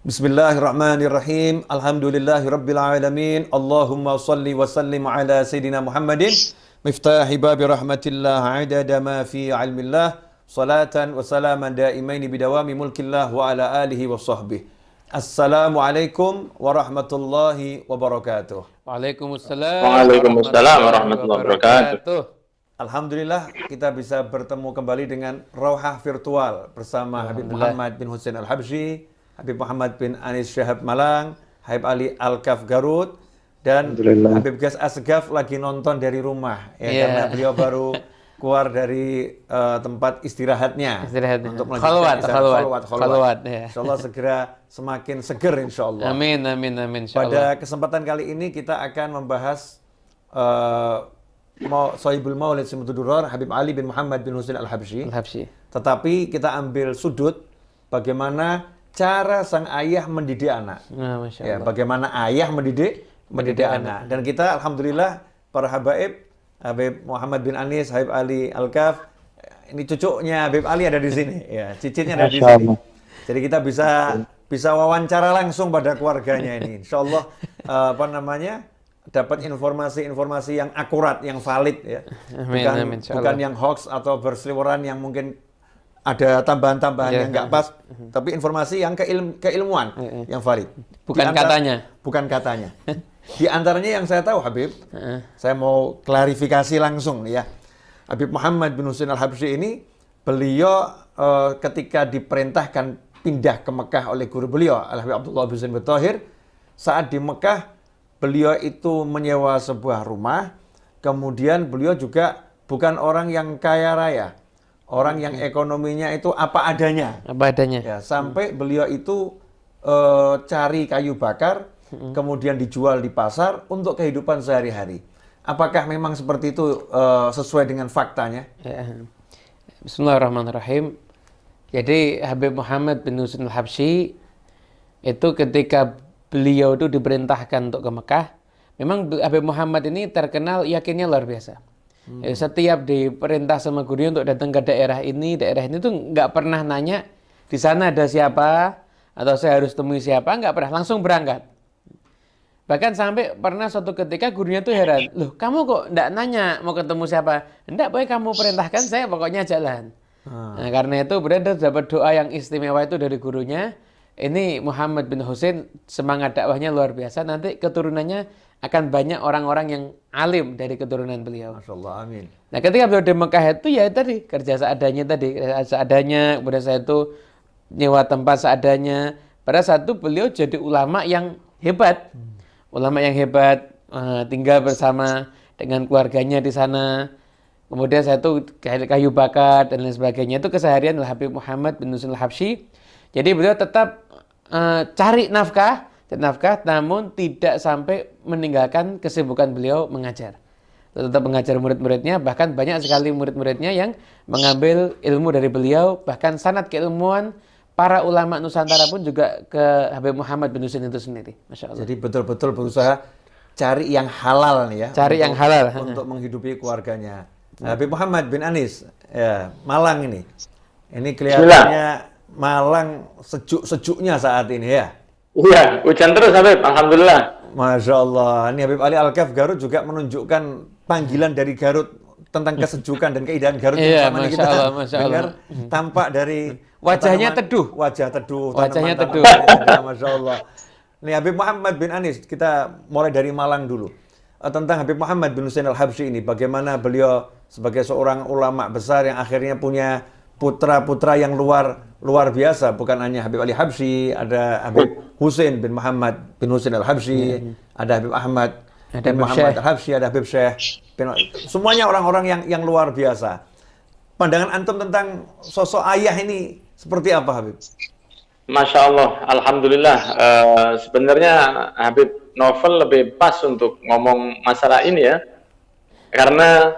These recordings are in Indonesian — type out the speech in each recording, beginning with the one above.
Bismillahirrahmanirrahim. Alhamdulillahirabbil alamin. Allahumma shalli wa sallim ala sayidina Muhammadin miftahi babi rahmatillah adada ma fi ilmillah salatan wa salaman daimaini bidawami mulkillah wa ala alihi wa sahbihi. Assalamualaikum warahmatullahi wabarakatuh. Waalaikumsalam Waalaikumsalam warahmatullahi wabarakatuh. Alhamdulillah kita bisa bertemu kembali dengan Rauhah Virtual bersama Habib Muhammad bin Husain Al-Habsyi, Habib Muhammad bin Anis Syahab Malang, Habib Ali Al-Kaf Garut, dan Habib Gas Asgaf lagi nonton dari rumah ya, karena beliau baru keluar dari tempat istirahatnya untuk melanjutkan khalwat. Insyaallah segera semakin seger insyaallah. Amin insyaallah. Pada kesempatan kali ini kita akan membahas Sohibul Maulid Simtud Durrar Habib Ali bin Muhammad bin Husain Al-Habsyi. Tetapi kita ambil sudut bagaimana cara sang ayah mendidik anak. Ya, bagaimana ayah mendidik anak. Dan kita alhamdulillah para habaib, Habib Muhammad bin Anis, Habib Ali Al-Kaf, ini cucunya Habib Ali ada di sini, ya, cicitnya ada di sini. Jadi kita bisa wawancara langsung pada keluarganya ini. Insyaallah dapat informasi-informasi yang akurat, yang valid ya. Bukan yang hoax atau berseliweran yang mungkin ada tambahan-tambahan yang nggak pas, tapi informasi yang keilmuan, yang valid. Bukan katanya. Di antaranya yang saya tahu Habib, saya mau klarifikasi langsung ya. Habib Muhammad bin Husain Al-Habsyi ini, beliau ketika diperintahkan pindah ke Mekah oleh guru beliau, Al-Habib Abdullah bin Husain Batohir, saat di Mekah, beliau itu menyewa sebuah rumah, kemudian beliau juga bukan orang yang kaya raya. Orang yang ekonominya itu apa adanya. Ya, sampai beliau itu cari kayu bakar, kemudian dijual di pasar untuk kehidupan sehari-hari. Apakah memang seperti itu sesuai dengan faktanya? Ya. Bismillahirrahmanirrahim. Jadi Habib Muhammad bin Husain Al-Habsyi itu ketika beliau itu diperintahkan untuk ke Mekah, memang Habib Muhammad ini terkenal yakinnya luar biasa. Setiap diperintah sama gurunya untuk datang ke daerah ini tuh nggak pernah nanya di sana ada siapa atau saya harus temui siapa, nggak pernah, langsung berangkat. Bahkan sampai pernah suatu ketika gurunya tuh heran, loh kamu kok nggak nanya mau ketemu siapa? Nggak, boleh kamu perintahkan saya pokoknya jalan. Nah, karena itu berada dapat doa yang istimewa itu dari gurunya. Ini Muhammad bin Husain semangat dakwahnya luar biasa. Nanti keturunannya akan banyak orang-orang yang alim dari keturunan beliau. Masya Allah, amin. Nah, ketika beliau di Mekah itu ya tadi kerja seadanya, kemudian saya itu nyewa tempat seadanya. Pada saat itu beliau jadi ulama yang hebat, tinggal bersama dengan keluarganya di sana. Kemudian saya itu kayu bakar dan lain sebagainya. Itu keseharian Habib Muhammad bin Husain Al-Habsyi. Jadi beliau tetap cari nafkah, namun tidak sampai meninggalkan kesibukan beliau mengajar. Tetap mengajar murid-muridnya, bahkan banyak sekali murid-muridnya yang mengambil ilmu dari beliau, bahkan sanad keilmuan para ulama Nusantara pun juga ke Habib Muhammad bin Husain itu sendiri. Masya Allah. Jadi betul-betul berusaha cari yang halal nih ya. Untuk menghidupi keluarganya. Habib Muhammad bin Anis, ya, Malang ini. Ini kelihatannya Malang sejuk-sejuknya saat ini ya. Iya, hujan terus Habib, alhamdulillah. Masya Allah, ini Habib Ali Al-Kaf Garut juga menunjukkan panggilan dari Garut tentang kesejukan dan keindahan Garut yang selama ini kita dengar tampak dari wajahnya teduh. Wajahnya teduh. Masya Allah. Ini Habib Muhammad bin Anis, kita mulai dari Malang dulu. Tentang Habib Muhammad bin Husain Al-Habsyi ini, bagaimana beliau sebagai seorang ulama besar yang akhirnya punya putra-putra yang luar biasa, bukan hanya Habib Ali Habsyi, ada Habib Husain bin Muhammad bin Husain Al-Habsyi, ada Habib Ahmad bin Muhammad Al-Habsyi, ada Habib Syekh semuanya orang-orang yang luar biasa. Pandangan antum tentang sosok ayah ini seperti apa, Habib? Masya Allah, alhamdulillah. Sebenarnya Habib Novel lebih pas untuk ngomong masalah ini ya, karena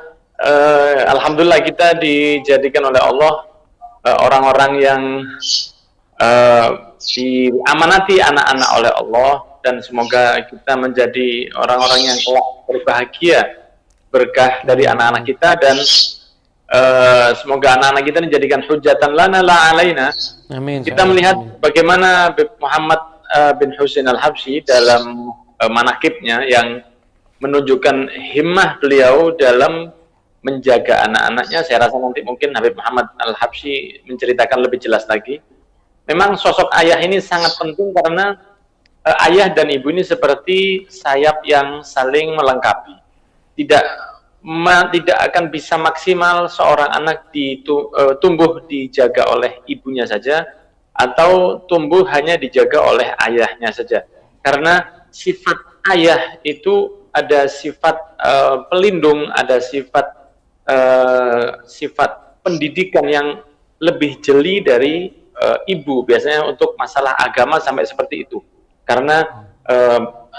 alhamdulillah kita dijadikan oleh Allah orang-orang yang diamanati anak-anak oleh Allah, dan semoga kita menjadi orang-orang yang kelak berbahagia berkah dari anak-anak kita, dan semoga anak-anak kita dijadikan hujatan lana la alaina. Amin. Kita melihat bagaimana Muhammad bin Husain Al-Habsyi dalam manaqibnya yang menunjukkan himmah beliau dalam menjaga anak-anaknya. Saya rasa nanti mungkin Habib Muhammad Al-Habsyi menceritakan lebih jelas lagi. Memang sosok ayah ini sangat penting karena ayah dan ibu ini seperti sayap yang saling melengkapi. Tidak akan bisa maksimal seorang anak tumbuh dijaga oleh ibunya saja atau tumbuh hanya dijaga oleh ayahnya saja. Karena sifat ayah itu ada sifat pelindung, ada sifat pendidikan yang lebih jeli dari ibu. Biasanya untuk masalah agama sampai seperti itu. Karena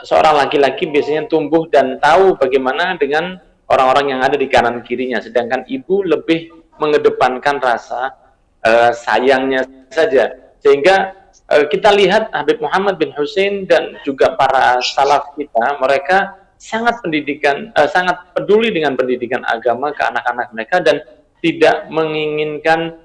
seorang laki-laki biasanya tumbuh dan tahu bagaimana dengan orang-orang yang ada di kanan kirinya, sedangkan ibu lebih mengedepankan rasa sayangnya saja. Sehingga kita lihat Habib Muhammad bin Husain dan juga para salaf kita, mereka sangat peduli dengan pendidikan agama ke anak-anak mereka dan tidak menginginkan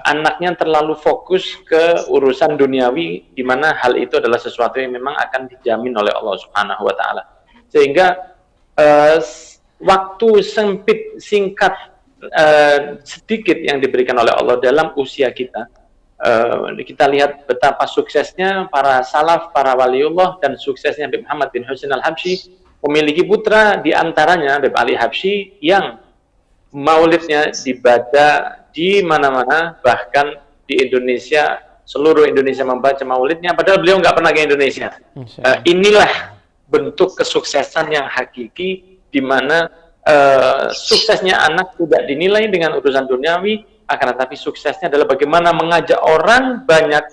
anaknya terlalu fokus ke urusan duniawi, di mana hal itu adalah sesuatu yang memang akan dijamin oleh Allah Subhanahu wa taala. Sehingga waktu singkat sedikit yang diberikan oleh Allah dalam usia kita, kita lihat betapa suksesnya para salaf, para waliullah, dan suksesnya Habib Muhammad bin Husain Al-Habsyi, memiliki putra di antaranya Habib Ali Habsyi yang maulidnya dibaca di mana-mana, bahkan di Indonesia, seluruh Indonesia membaca maulidnya, padahal beliau nggak pernah ke Indonesia. Inilah bentuk kesuksesan yang hakiki, di mana suksesnya anak tidak dinilai dengan urusan duniawi, akan tetapi suksesnya adalah bagaimana mengajak orang banyak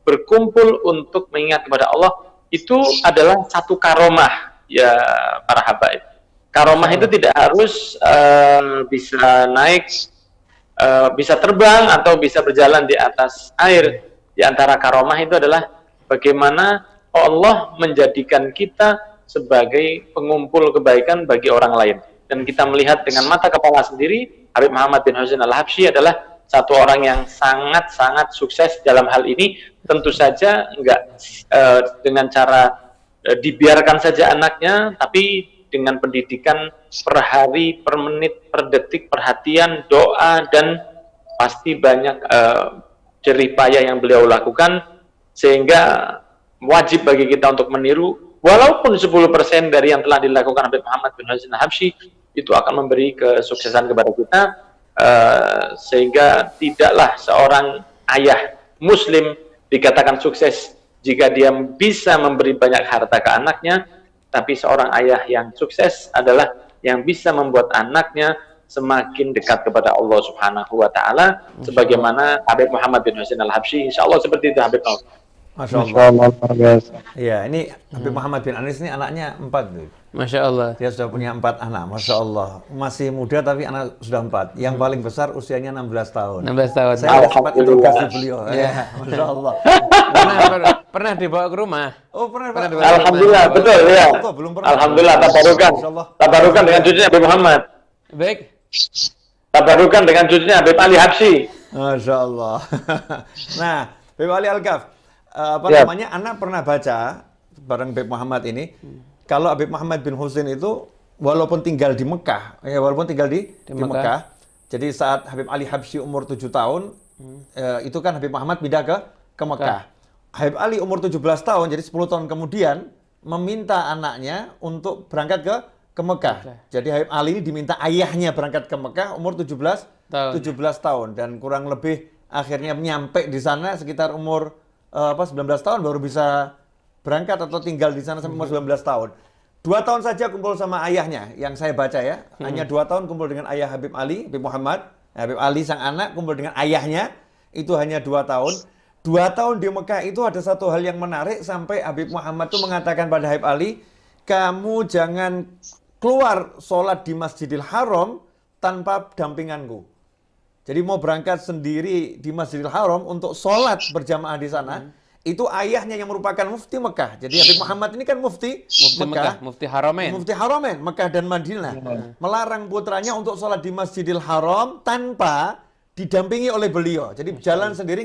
berkumpul untuk mengingat kepada Allah. Itu adalah satu karomah, ya para habaib. Karomah itu tidak harus bisa naik, bisa terbang, atau bisa berjalan di atas air. Di antara karomah itu adalah bagaimana Allah menjadikan kita sebagai pengumpul kebaikan bagi orang lain. Dan kita melihat dengan mata kepala sendiri, Habib Muhammad bin Husain Al-Habsyi adalah satu orang yang sangat-sangat sukses dalam hal ini. Tentu saja enggak dengan cara dibiarkan saja anaknya, tapi dengan pendidikan per hari, per menit, per detik, perhatian, doa, dan pasti banyak jerih payah yang beliau lakukan, sehingga wajib bagi kita untuk meniru. Walaupun 10% dari yang telah dilakukan Habib Muhammad bin Husain Al-Habsyi itu akan memberi kesuksesan kepada kita, sehingga tidaklah seorang ayah muslim dikatakan sukses jika dia bisa memberi banyak harta ke anaknya, tapi seorang ayah yang sukses adalah yang bisa membuat anaknya semakin dekat kepada Allah Subhanahu wa taala, sebagaimana Habib Muhammad bin Husain Al-Habsyi. Insyaallah seperti itu Habib. Masya Allah. Iya, ini Habib Muhammad bin Anis ini anaknya 4. Masya Allah. Dia sudah punya 4 anak, Masya Allah. Masih muda tapi anak sudah 4. Yang paling besar usianya 16 tahun. 16 tahun. Saya sempat interogasi beliau. Ya, Masya Allah. Pernah dibawa ke rumah? Oh, pernah dibawa. Alhamdulillah, betul ya. Belum pernah. Alhamdulillah, tabarukan dengan cucunya Habib Muhammad. Baik. Tabarukan dengan cucunya Habib Ali Habsyi. Masya Allah. Nah, Habib Ali Al-Kaf, namanya, anak pernah baca bareng Habib Muhammad ini, kalau Habib Muhammad bin Husain itu walaupun tinggal di Mekah, di Mekah, jadi saat Habib Ali Habsyi umur 7 tahun, itu kan Habib Muhammad pindah ke Mekah. Habib Ali umur 17 tahun, jadi 10 tahun kemudian meminta anaknya untuk berangkat ke Mekah. Jadi Habib Ali ini diminta ayahnya berangkat ke Mekah umur 17 tahun, dan kurang lebih akhirnya nyampe di sana sekitar umur 19 tahun baru bisa berangkat atau tinggal di sana sampai umur 19 tahun. 2 tahun saja kumpul sama ayahnya, yang saya baca ya. Hanya 2 tahun kumpul dengan ayah Habib Ali, Habib Muhammad. Habib Ali sang anak kumpul dengan ayahnya, itu hanya 2 tahun. 2 tahun di Mekah itu ada satu hal yang menarik, sampai Habib Muhammad itu mengatakan pada Habib Ali, kamu jangan keluar sholat di Masjidil Haram tanpa dampinganku. Jadi mau berangkat sendiri di Masjidil Haram untuk sholat berjamaah di sana, itu ayahnya yang merupakan mufti Mekah. Jadi Habib Muhammad ini kan mufti Mekah, mufti Haramain. Mufti Haramain, Mekah dan Madinah. Melarang putranya untuk sholat di Masjidil Haram tanpa didampingi oleh beliau. Jadi jalan sendiri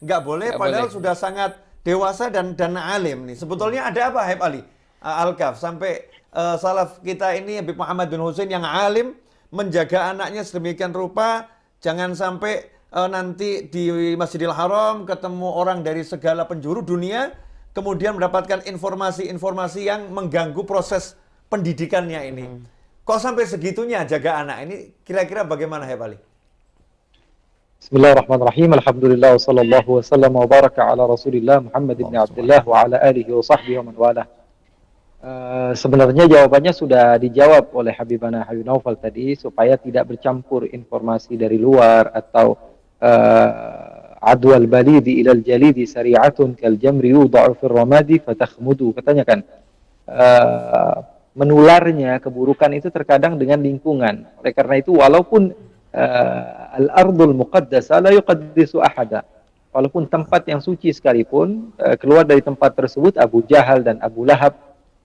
nggak boleh, padahal sudah sangat dewasa dan alim nih. Sebetulnya ada apa Habib Ali Al-Kaf sampai salaf kita ini Habib Muhammad bin Husain yang alim menjaga anaknya sedemikian rupa, jangan sampai nanti di Masjidil Haram ketemu orang dari segala penjuru dunia, kemudian mendapatkan informasi-informasi yang mengganggu proses pendidikannya ini. Kok sampai segitunya jaga anak ini, kira-kira bagaimana Habib Ali? Bismillahirrahmanirrahim. Alhamdulillah wassallallahu wasallam wa baraka ala Rasulillah Muhammad ibn Abdullah wa ala alihi wa sahbihi wa man wala. Sebenarnya jawabannya sudah dijawab oleh Habibana Habib Naufal tadi, supaya tidak bercampur informasi dari luar atau adwal balidi ilal jalidi sari'atun kal jamri yudha'u fir ramadi fatakhmudu. Katanya kan menularnya keburukan itu terkadang dengan lingkungan. Oleh karena itu walaupun al-ardul muqaddasa la yuqaddisu ahada, walaupun tempat yang suci sekalipun, keluar dari tempat tersebut Abu Jahal dan Abu Lahab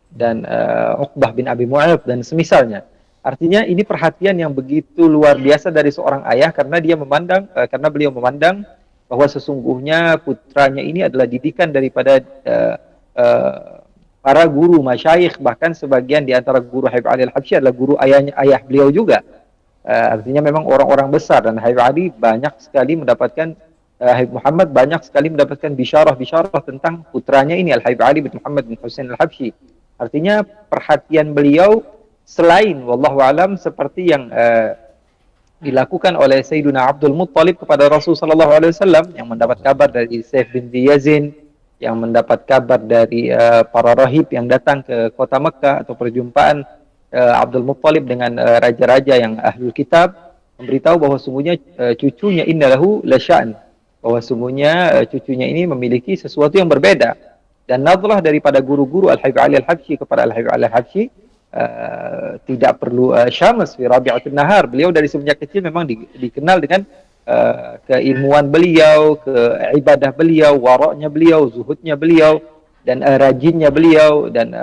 dan Uqbah bin Abi Mu'ayth dan semisalnya. Artinya ini perhatian yang begitu luar biasa dari seorang ayah, karena dia memandang, karena beliau memandang bahwa sesungguhnya putranya ini adalah didikan daripada para guru masyayikh, bahkan sebagian di antara guru Habib Ali Al-Habsyi adalah guru ayah beliau juga. Artinya memang orang-orang besar, dan Habib Ali banyak sekali mendapatkan, Habib Muhammad banyak sekali mendapatkan bisyarah-bisyarah tentang putranya ini Al-Habib Ali bin Muhammad bin Husain Al-Habsyi. Artinya perhatian beliau selain wallahu alam seperti yang dilakukan oleh Sayyiduna Abdul Muttalib kepada Rasulullah sallallahu alaihi wasallam, yang mendapat kabar dari Saif bin Yazin, yang mendapat kabar dari para rahib yang datang ke kota Mekah, atau perjumpaan Abdul Muttalib dengan raja-raja yang ahlul kitab, memberitahu bahwa sungguhnya cucunya innalahu lasya'an, bahwa sungguhnya cucunya ini memiliki sesuatu yang berbeda. Dan nadhlah daripada guru-guru Al-Habib Ali Al-Habsyi kepada Al-Habib Ali Al-Habsyi tidak perlu syams fi rabi'atin nahar. Beliau dari semenjak kecil memang dikenal dengan keilmuan beliau, keibadah beliau, waraknya beliau, zuhudnya beliau, dan rajinnya beliau, dan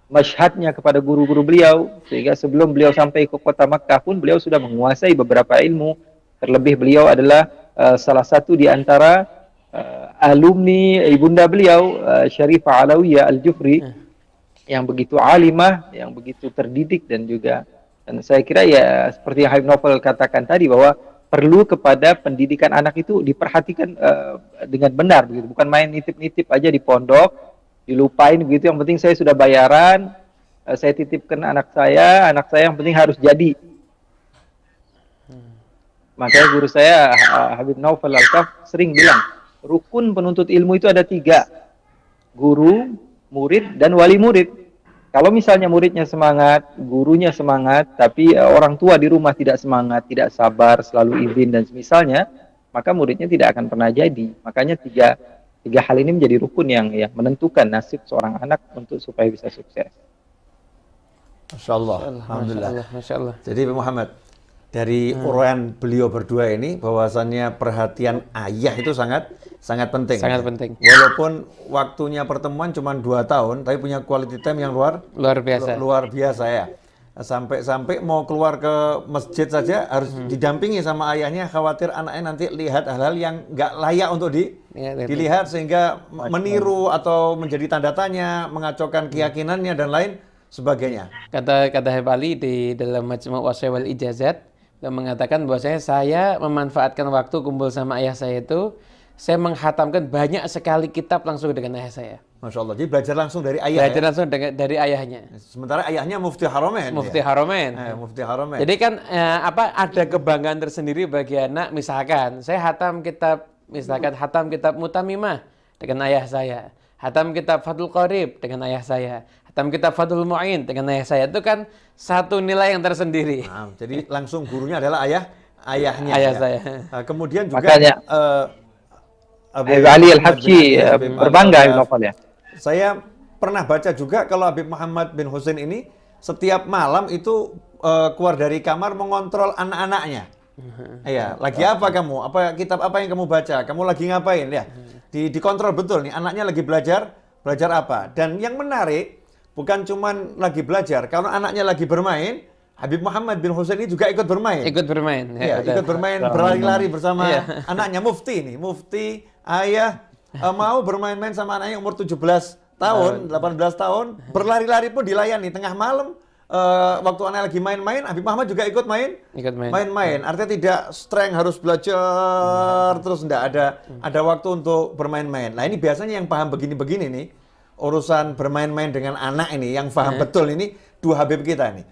masyhadnya kepada guru-guru beliau, sehingga sebelum beliau sampai ke kota Makkah pun beliau sudah menguasai beberapa ilmu. Terlebih beliau adalah salah satu di antara alumni ibunda beliau, Syarifah Alawiyah Al-Jufri, yang begitu alimah, yang begitu terdidik, dan saya kira ya seperti yang Habib Naufal katakan tadi, bahwa perlu kepada pendidikan anak itu diperhatikan dengan benar begitu, bukan main nitip-nitip aja di pondok, dilupain begitu. Yang penting saya sudah bayaran, saya titipkan anak saya yang penting harus jadi. Makanya guru saya Habib Naufal Al-Kaf sering bilang, rukun penuntut ilmu itu ada 3, guru, murid, dan wali murid. Kalau misalnya muridnya semangat, gurunya semangat, tapi orang tua di rumah tidak semangat, tidak sabar, selalu izin dan semisalnya, maka muridnya tidak akan pernah jadi. Makanya tiga hal ini menjadi rukun yang menentukan nasib seorang anak untuk supaya bisa sukses. Masya Allah, alhamdulillah. Masya Allah. Jadi Pak Muhammad, dari uraian beliau berdua ini, bahwasannya perhatian ayah itu sangat penting. Sangat penting. Walaupun waktunya pertemuan cuma 2 tahun, tapi punya quality time yang luar biasa. Luar biasa ya. Sampai mau keluar ke masjid saja harus didampingi sama ayahnya, khawatir anaknya nanti lihat hal-hal yang nggak layak untuk dilihat, sehingga meniru atau menjadi tanda tanya, mengacaukan keyakinannya dan lain sebagainya. Kata Habib Ali di dalam Majmu' Wasaya wal Ijazat, dia mengatakan bahwa saya memanfaatkan waktu kumpul sama ayah saya itu, saya menghatamkan banyak sekali kitab langsung dengan ayah saya. Masya Allah, jadi belajar langsung dari ayah. Belajar langsung dari ayahnya. Sementara ayahnya Mufti Haramain. Mufti Haramain. Mufti Haramain. Jadi kan ada kebanggaan tersendiri bagi anak. Misalkan saya hatam kitab Mutamimah dengan ayah saya, hatam kitab Fathul Qorib dengan ayah saya, hatam kitab Fathul Mu'in dengan ayah saya. Itu kan satu nilai yang tersendiri. Nah, jadi langsung gurunya adalah ayahnya. Ayah saya. Nah, kemudian juga makanya Habib Ali Al-Habsyi berbangga Habib Naufal ya. Saya pernah baca juga kalau Habib Muhammad bin Husain ini setiap malam itu keluar dari kamar mengontrol anak-anaknya. Iya, lagi apa kamu? Kitab apa yang kamu baca? Kamu lagi ngapain ya? Dikontrol betul nih, anaknya lagi belajar apa. Dan yang menarik, bukan cuman lagi belajar, kalau anaknya lagi bermain, Habib Muhammad bin Husain ini juga ikut bermain. Ikut bermain. Ya, ikut bermain, berlari-lari bersama anaknya Mufti, ayah mau bermain-main sama anaknya umur 17 tahun, 18 tahun, berlari-lari pun dilayani tengah malam. Waktu anak lagi main-main, Habib Muhammad juga ikut main. Ikut main. Main-main. Artinya tidak streng harus belajar terus enggak ada waktu untuk bermain-main. Nah, ini biasanya yang paham begini-begini nih, urusan bermain-main dengan anak ini, yang paham betul ini dua Habib kita nih.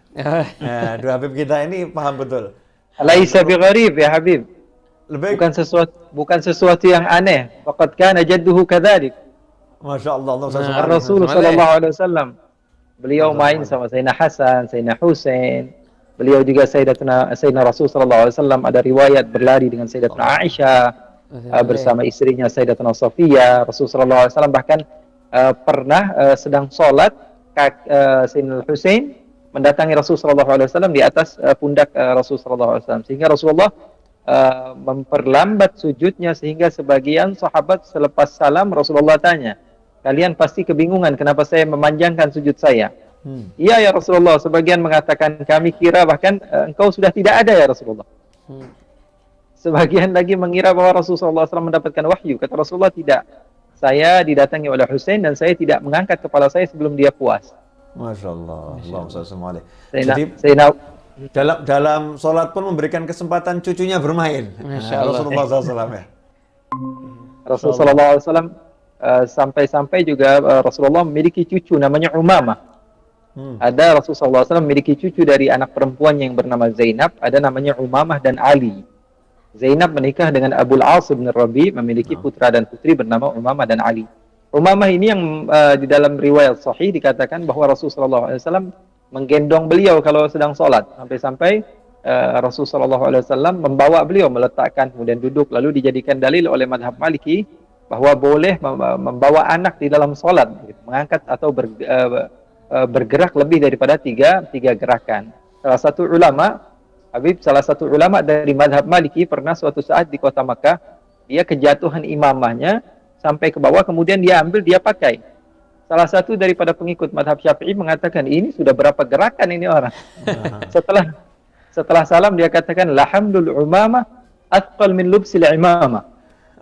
Nah, dua Habib kita ini paham betul. Laisa bigharib ya Habib. Lebih Bukan sesuatu yang aneh. Faqad kana jadduhu kadzalik. Masya Allah, Rasul sallallahu alaihi wasallam. Beliau main sama Sayyidina Hasan, Sayyidina Husain. Beliau juga Sayyidina Rasul sallallahu alaihi wasallam ada riwayat berlari dengan Sayyidatuna Aisyah bersama istrinya Sayyidatuna Safiyah. Rasul sallallahu alaihi wasallam bahkan pernah sedang sholat Sayyidina Husain mendatangi Rasul sallallahu alaihi wasallam di atas pundak Rasul sallallahu alaihi wasallam, sehingga Rasulullah memperlambat sujudnya, sehingga sebagian sahabat selepas salam Rasulullah tanya, kalian pasti kebingungan kenapa saya memanjangkan sujud saya. Iya ya Rasulullah. Sebagian mengatakan kami kira bahkan engkau sudah tidak ada ya Rasulullah. Sebagian lagi mengira bahwa Rasulullah SAW mendapatkan wahyu. Kata Rasulullah, tidak. Saya didatangi oleh Husain dan saya tidak mengangkat kepala saya sebelum dia puas. Masya Allah. Allahumma sholli. Jadi dalam sholat pun memberikan kesempatan cucunya bermain. Masya Allah. Rasulullah SAW ya. Rasulullah SAW sampai-sampai juga Rasulullah memiliki cucu namanya Umamah. Ada Rasulullah SAW memiliki cucu dari anak perempuannya yang bernama Zainab, ada namanya Umamah dan Ali. Zainab menikah dengan Abul As bin Rabi, memiliki putra dan putri bernama Umamah dan Ali. Umamah ini yang di dalam riwayat sahih dikatakan bahwa Rasulullah SAW menggendong beliau kalau sedang sholat, sampai-sampai Rasulullah SAW membawa beliau, meletakkan kemudian duduk, lalu dijadikan dalil oleh madhab Maliki bahwa boleh membawa anak di dalam sholat, mengangkat atau bergerak lebih daripada tiga gerakan. Salah satu ulama dari madhab Maliki pernah suatu saat di kota Makkah, dia kejatuhan imamahnya sampai ke bawah, kemudian dia ambil, dia pakai. Salah satu daripada pengikut madhab Syafi'i mengatakan, ini sudah berapa gerakan ini orang. Setelah salam dia katakan, lahamdul umamah athqal min lubsil imamah.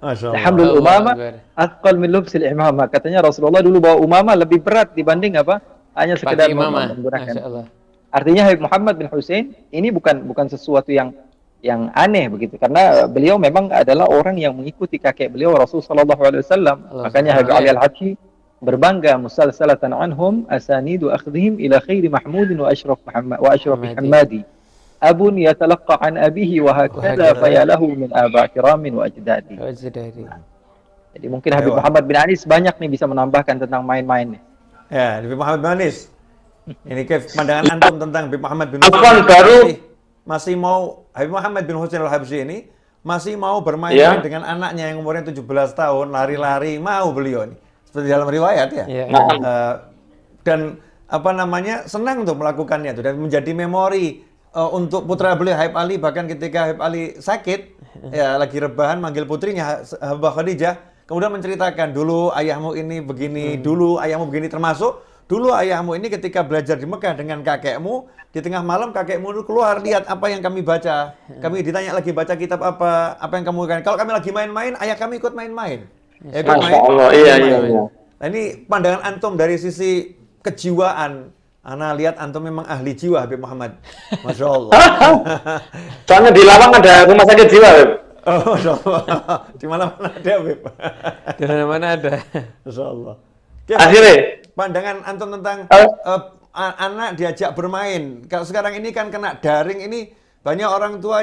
Lahamdul umamah athqal min lubsil imamah. Katanya Rasulullah dulu bawa umamah lebih berat dibanding apa? Hanya sekedar menggunakan. Artinya Habib Muhammad bin Husain ini bukan sesuatu yang aneh begitu, karena beliau memang adalah orang yang mengikuti kakek beliau Rasul sallallahu alaihi wasallam. Makanya Habib Ali Al-Habsyi berbangga, musalsalatan anhum asanidu akhdhihim ila khairi mahmudin wa ashraf Muhammadi. Abun yatalaqqa an abihi wa hakadha fayalahu min aba kiramin wa ajdadi. Jadi mungkin Habib Muhammad bin Anis banyak nih bisa menambahkan tentang main-main nih. Ya, Habib Muhammad bin Anis. Ini pandangan antum tentang Habib Muhammad bin Husain. Masih mau Habib Muhammad bin Husain Al-Habsyi ini masih mau bermain dengan anaknya yang umurnya 17 tahun, lari-lari, mau beliau ini. Seperti dalam riwayat ya. Dan apa namanya, senang untuk melakukannya itu dan menjadi memori untuk putra beliau Habib Ali. Bahkan ketika Habib Ali sakit, ya lagi rebahan, manggil putrinya Habibah Khadijah, kemudian menceritakan, dulu ayahmu ini begini, dulu ayahmu begini, termasuk dulu ayahmu ini ketika belajar di Mekah dengan kakekmu, di tengah malam kakekmu itu keluar, lihat apa yang kami baca. Kami ditanya lagi, baca kitab apa yang kamu kan. Kalau kami lagi main-main, ayah kami ikut main-main. Masya Allah, iya. Nah, ini pandangan antum dari sisi kejiwaan. Ana lihat antum memang ahli jiwa Habib Muhammad. Masya Allah. Soalnya di Lawang ada rumah sakit jiwa, Habib. Oh, Masya Allah. Di mana-mana ada, Habib. Di mana-mana ada. Masya Allah. Akhirnya, pandangan antum tentang anak diajak bermain. Kalau sekarang ini kan kena daring ini, banyak orang tua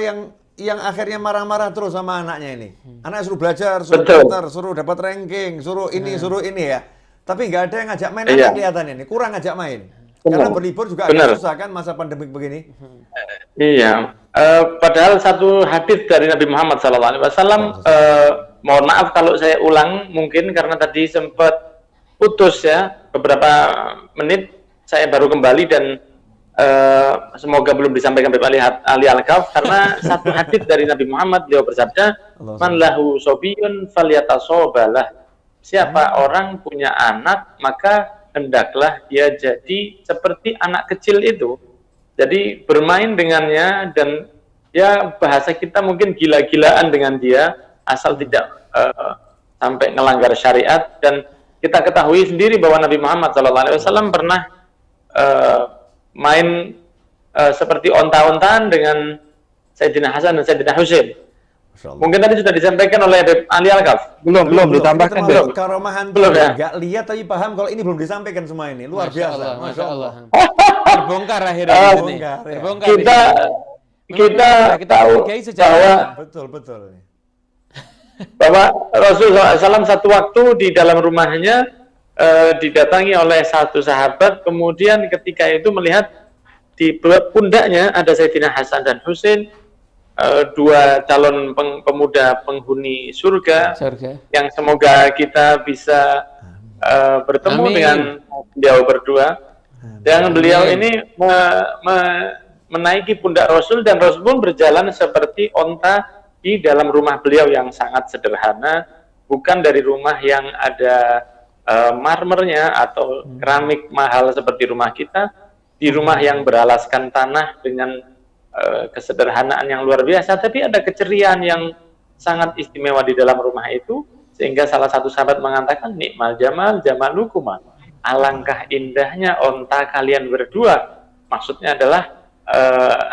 yang akhirnya marah-marah terus sama anaknya ini. Anaknya suruh belajar, suruh pintar, suruh dapat ranking, suruh ini ya. Tapi nggak ada yang ngajak main, anak kelihatannya ini kurang ngajak main. Karena berlibur juga agak susah kan masa pandemik begini. Iya. Padahal satu hadis dari Nabi Muhammad SAW, mohon maaf kalau saya ulang mungkin karena tadi sempat putus ya beberapa menit, saya baru kembali dan semoga belum disampaikan Habib Ali Al-Kaf, karena satu hadis dari Nabi Muhammad, beliau bersabda, man lahu sobiyun falyatasobalah. Siapa orang punya anak, maka hendaklah dia jadi seperti anak kecil itu. Jadi bermain dengannya, dan ya bahasa kita mungkin gila-gilaan dengan dia, asal tidak sampai melanggar syariat. Dan kita ketahui sendiri bahwa Nabi Muhammad SAW pernah main seperti onta-ontaan dengan Sayyidina Hasan dan Sayyidina Husain. Mungkin tadi sudah disampaikan oleh Habib Ali Al-Kaf. Belum ditambahkan. Belum. Karomahan Belum ya? Nggak lihat tapi paham kalau ini belum disampaikan semua ini. Luar biasa. Masya Allah. Terbongkar akhirnya di sini. Terbongkar, ya. Terbongkar Kita tahu hargai sejarah. bahwa Betul. bahwa Rasulullah SAW satu waktu di dalam rumahnya didatangi oleh satu sahabat, kemudian ketika itu melihat di pundaknya ada Sayyidina Hasan dan Husain, dua calon pemuda penghuni surga, yang semoga kita bisa bertemu dengan beliau berdua. Dan beliau ini menaiki pundak Rasul, dan Rasul pun berjalan seperti onta di dalam rumah beliau yang sangat sederhana, bukan dari rumah yang ada marmernya atau keramik mahal seperti rumah kita, di rumah yang beralaskan tanah dengan kesederhanaan yang luar biasa, tapi ada keceriaan yang sangat istimewa di dalam rumah itu, sehingga salah satu sahabat mengatakan, nikmal jamal jamalukuma, alangkah indahnya onta kalian berdua. Maksudnya adalah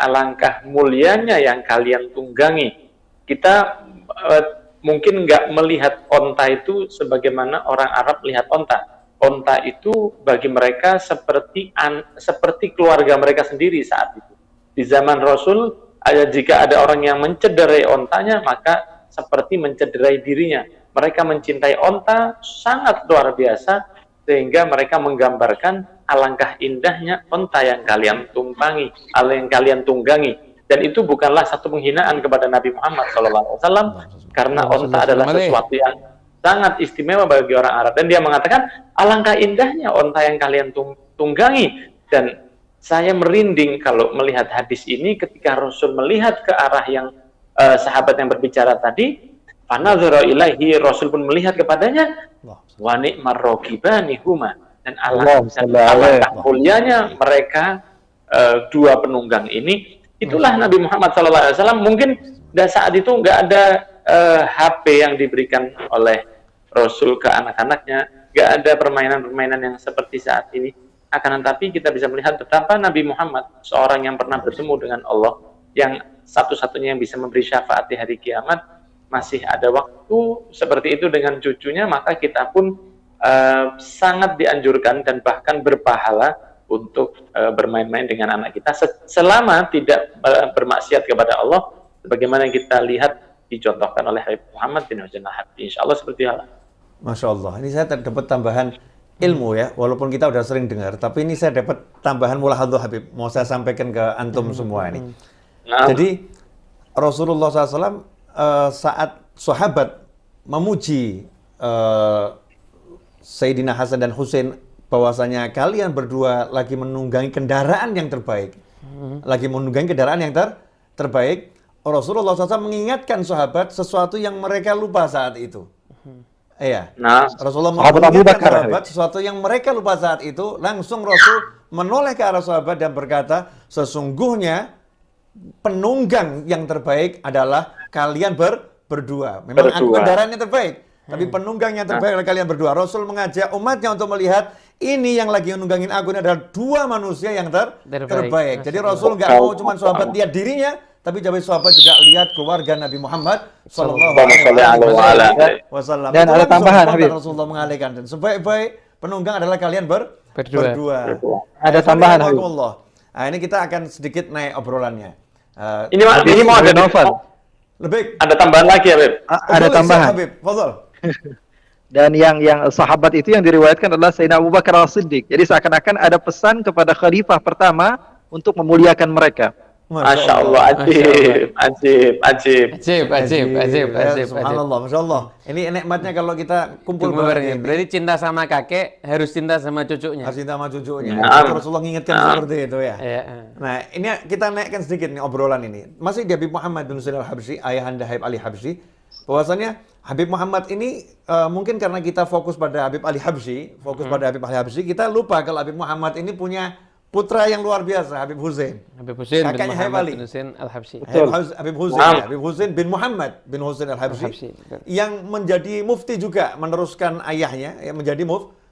alangkah mulianya yang kalian tunggangi. Kita mungkin nggak melihat onta itu sebagaimana orang Arab melihat onta. Onta itu bagi mereka seperti keluarga mereka sendiri saat itu. Di zaman Rasul, jika ada orang yang mencederai ontanya, maka seperti mencederai dirinya. Mereka mencintai onta sangat luar biasa, sehingga mereka menggambarkan alangkah indahnya onta yang kalian tumpangi, yang kalian tunggangi. Dan itu bukanlah satu penghinaan kepada Nabi Muhammad SAW, karena onta adalah sesuatu yang sangat istimewa bagi orang Arab. Dan dia mengatakan, alangkah indahnya onta yang kalian tunggangi. Dan saya merinding kalau melihat hadis ini ketika Rasul melihat ke arah yang sahabat yang berbicara tadi, fanadzara ilaihi, Rasul pun melihat kepadanya, wa ni'mar raqibani huma, dan alangkah mulianya mereka dua penunggang ini. Itulah Nabi Muhammad SAW. Mungkin saat itu nggak ada HP yang diberikan oleh Rasul ke anak-anaknya, nggak ada permainan-permainan yang seperti saat ini. Akan tetapi kita bisa melihat betapa Nabi Muhammad, seorang yang pernah bertemu dengan Allah, yang satu-satunya yang bisa memberi syafaat di hari kiamat, masih ada waktu seperti itu dengan cucunya, maka kita pun sangat dianjurkan dan bahkan berpahala untuk bermain-main dengan anak kita selama tidak bermaksiat kepada Allah, sebagaimana kita lihat dicontohkan oleh Habib Muhammad bin Husain Al-Habsyi. Insya Allah seperti itu. Masya Allah, ini saya dapat tambahan ilmu ya, walaupun kita udah sering dengar, tapi ini saya dapat tambahan mulahadzah Habib, mau saya sampaikan ke antum semua ini. Jadi Rasulullah SAW saat sahabat memuji Sayyidina Hasan dan Husain, bahwasanya kalian berdua lagi menunggangi kendaraan yang terbaik, terbaik, Rasulullah SAW mengingatkan sahabat sesuatu yang mereka lupa saat itu. Iya. Rasulullah mengingatkan sahabat sesuatu yang mereka lupa saat itu. Langsung Rasul menoleh ke arah sahabat dan berkata, sesungguhnya penunggang yang terbaik adalah kalian berdua. Memang aku kendaraannya terbaik, tapi penunggang yang terbaik adalah kalian berdua. Rasul mengajak umatnya untuk melihat ini yang lagi menunggangin aku ini adalah dua manusia yang terbaik. Jadi Rasul nggak mau cuma sahabat lihat dirinya, tapi jadi sahabat juga lihat keluarga Nabi Muhammad sallallahu alaihi wasallam. Dan ada tambahan Habib. Rasulullah mengalihkan, dan sebaik-baik penunggang adalah kalian berdua. Ada tambahan Habib. Nah, ini kita akan sedikit naik obrolannya. Ini mau ada novel. Lebih. Ada tambahan lagi ya, Habib? Ada tambahan. Habib, fadhal. Dan yang sahabat itu yang diriwayatkan adalah Sayyidina Abu Bakar As-Siddiq. Jadi seakan-akan ada pesan kepada khalifah pertama untuk memuliakan mereka. Masya Allah, ajib. Subhanallah, Masya Allah. Ini nikmatnya kalau kita kumpul bareng. Berarti cinta sama kakek harus cinta sama cucunya. Harus cinta sama cucunya. Rasulullah mengingatkan seperti itu ya. Nah, ini kita naikkan sedikit nih obrolan ini. Masih di Habib Muhammad bin Husain Al-Habsyi, ayahanda Habib Ali Habsyi. Bahwasannya Habib Muhammad ini mungkin karena kita fokus pada Habib Ali Habsyi, kita lupa kalau Habib Muhammad ini punya putra yang luar biasa, Habib Hussein. Habib Hussein bin Kakaknya Habib Muhammad Ali. bin Husain Al-Habsyi. Habib Hussein, ya. Habib Hussein bin Muhammad bin Hussein Al-Habsyi, Al-Habsyi, betul. yang menjadi mufti juga, meneruskan ayahnya, yang menjadi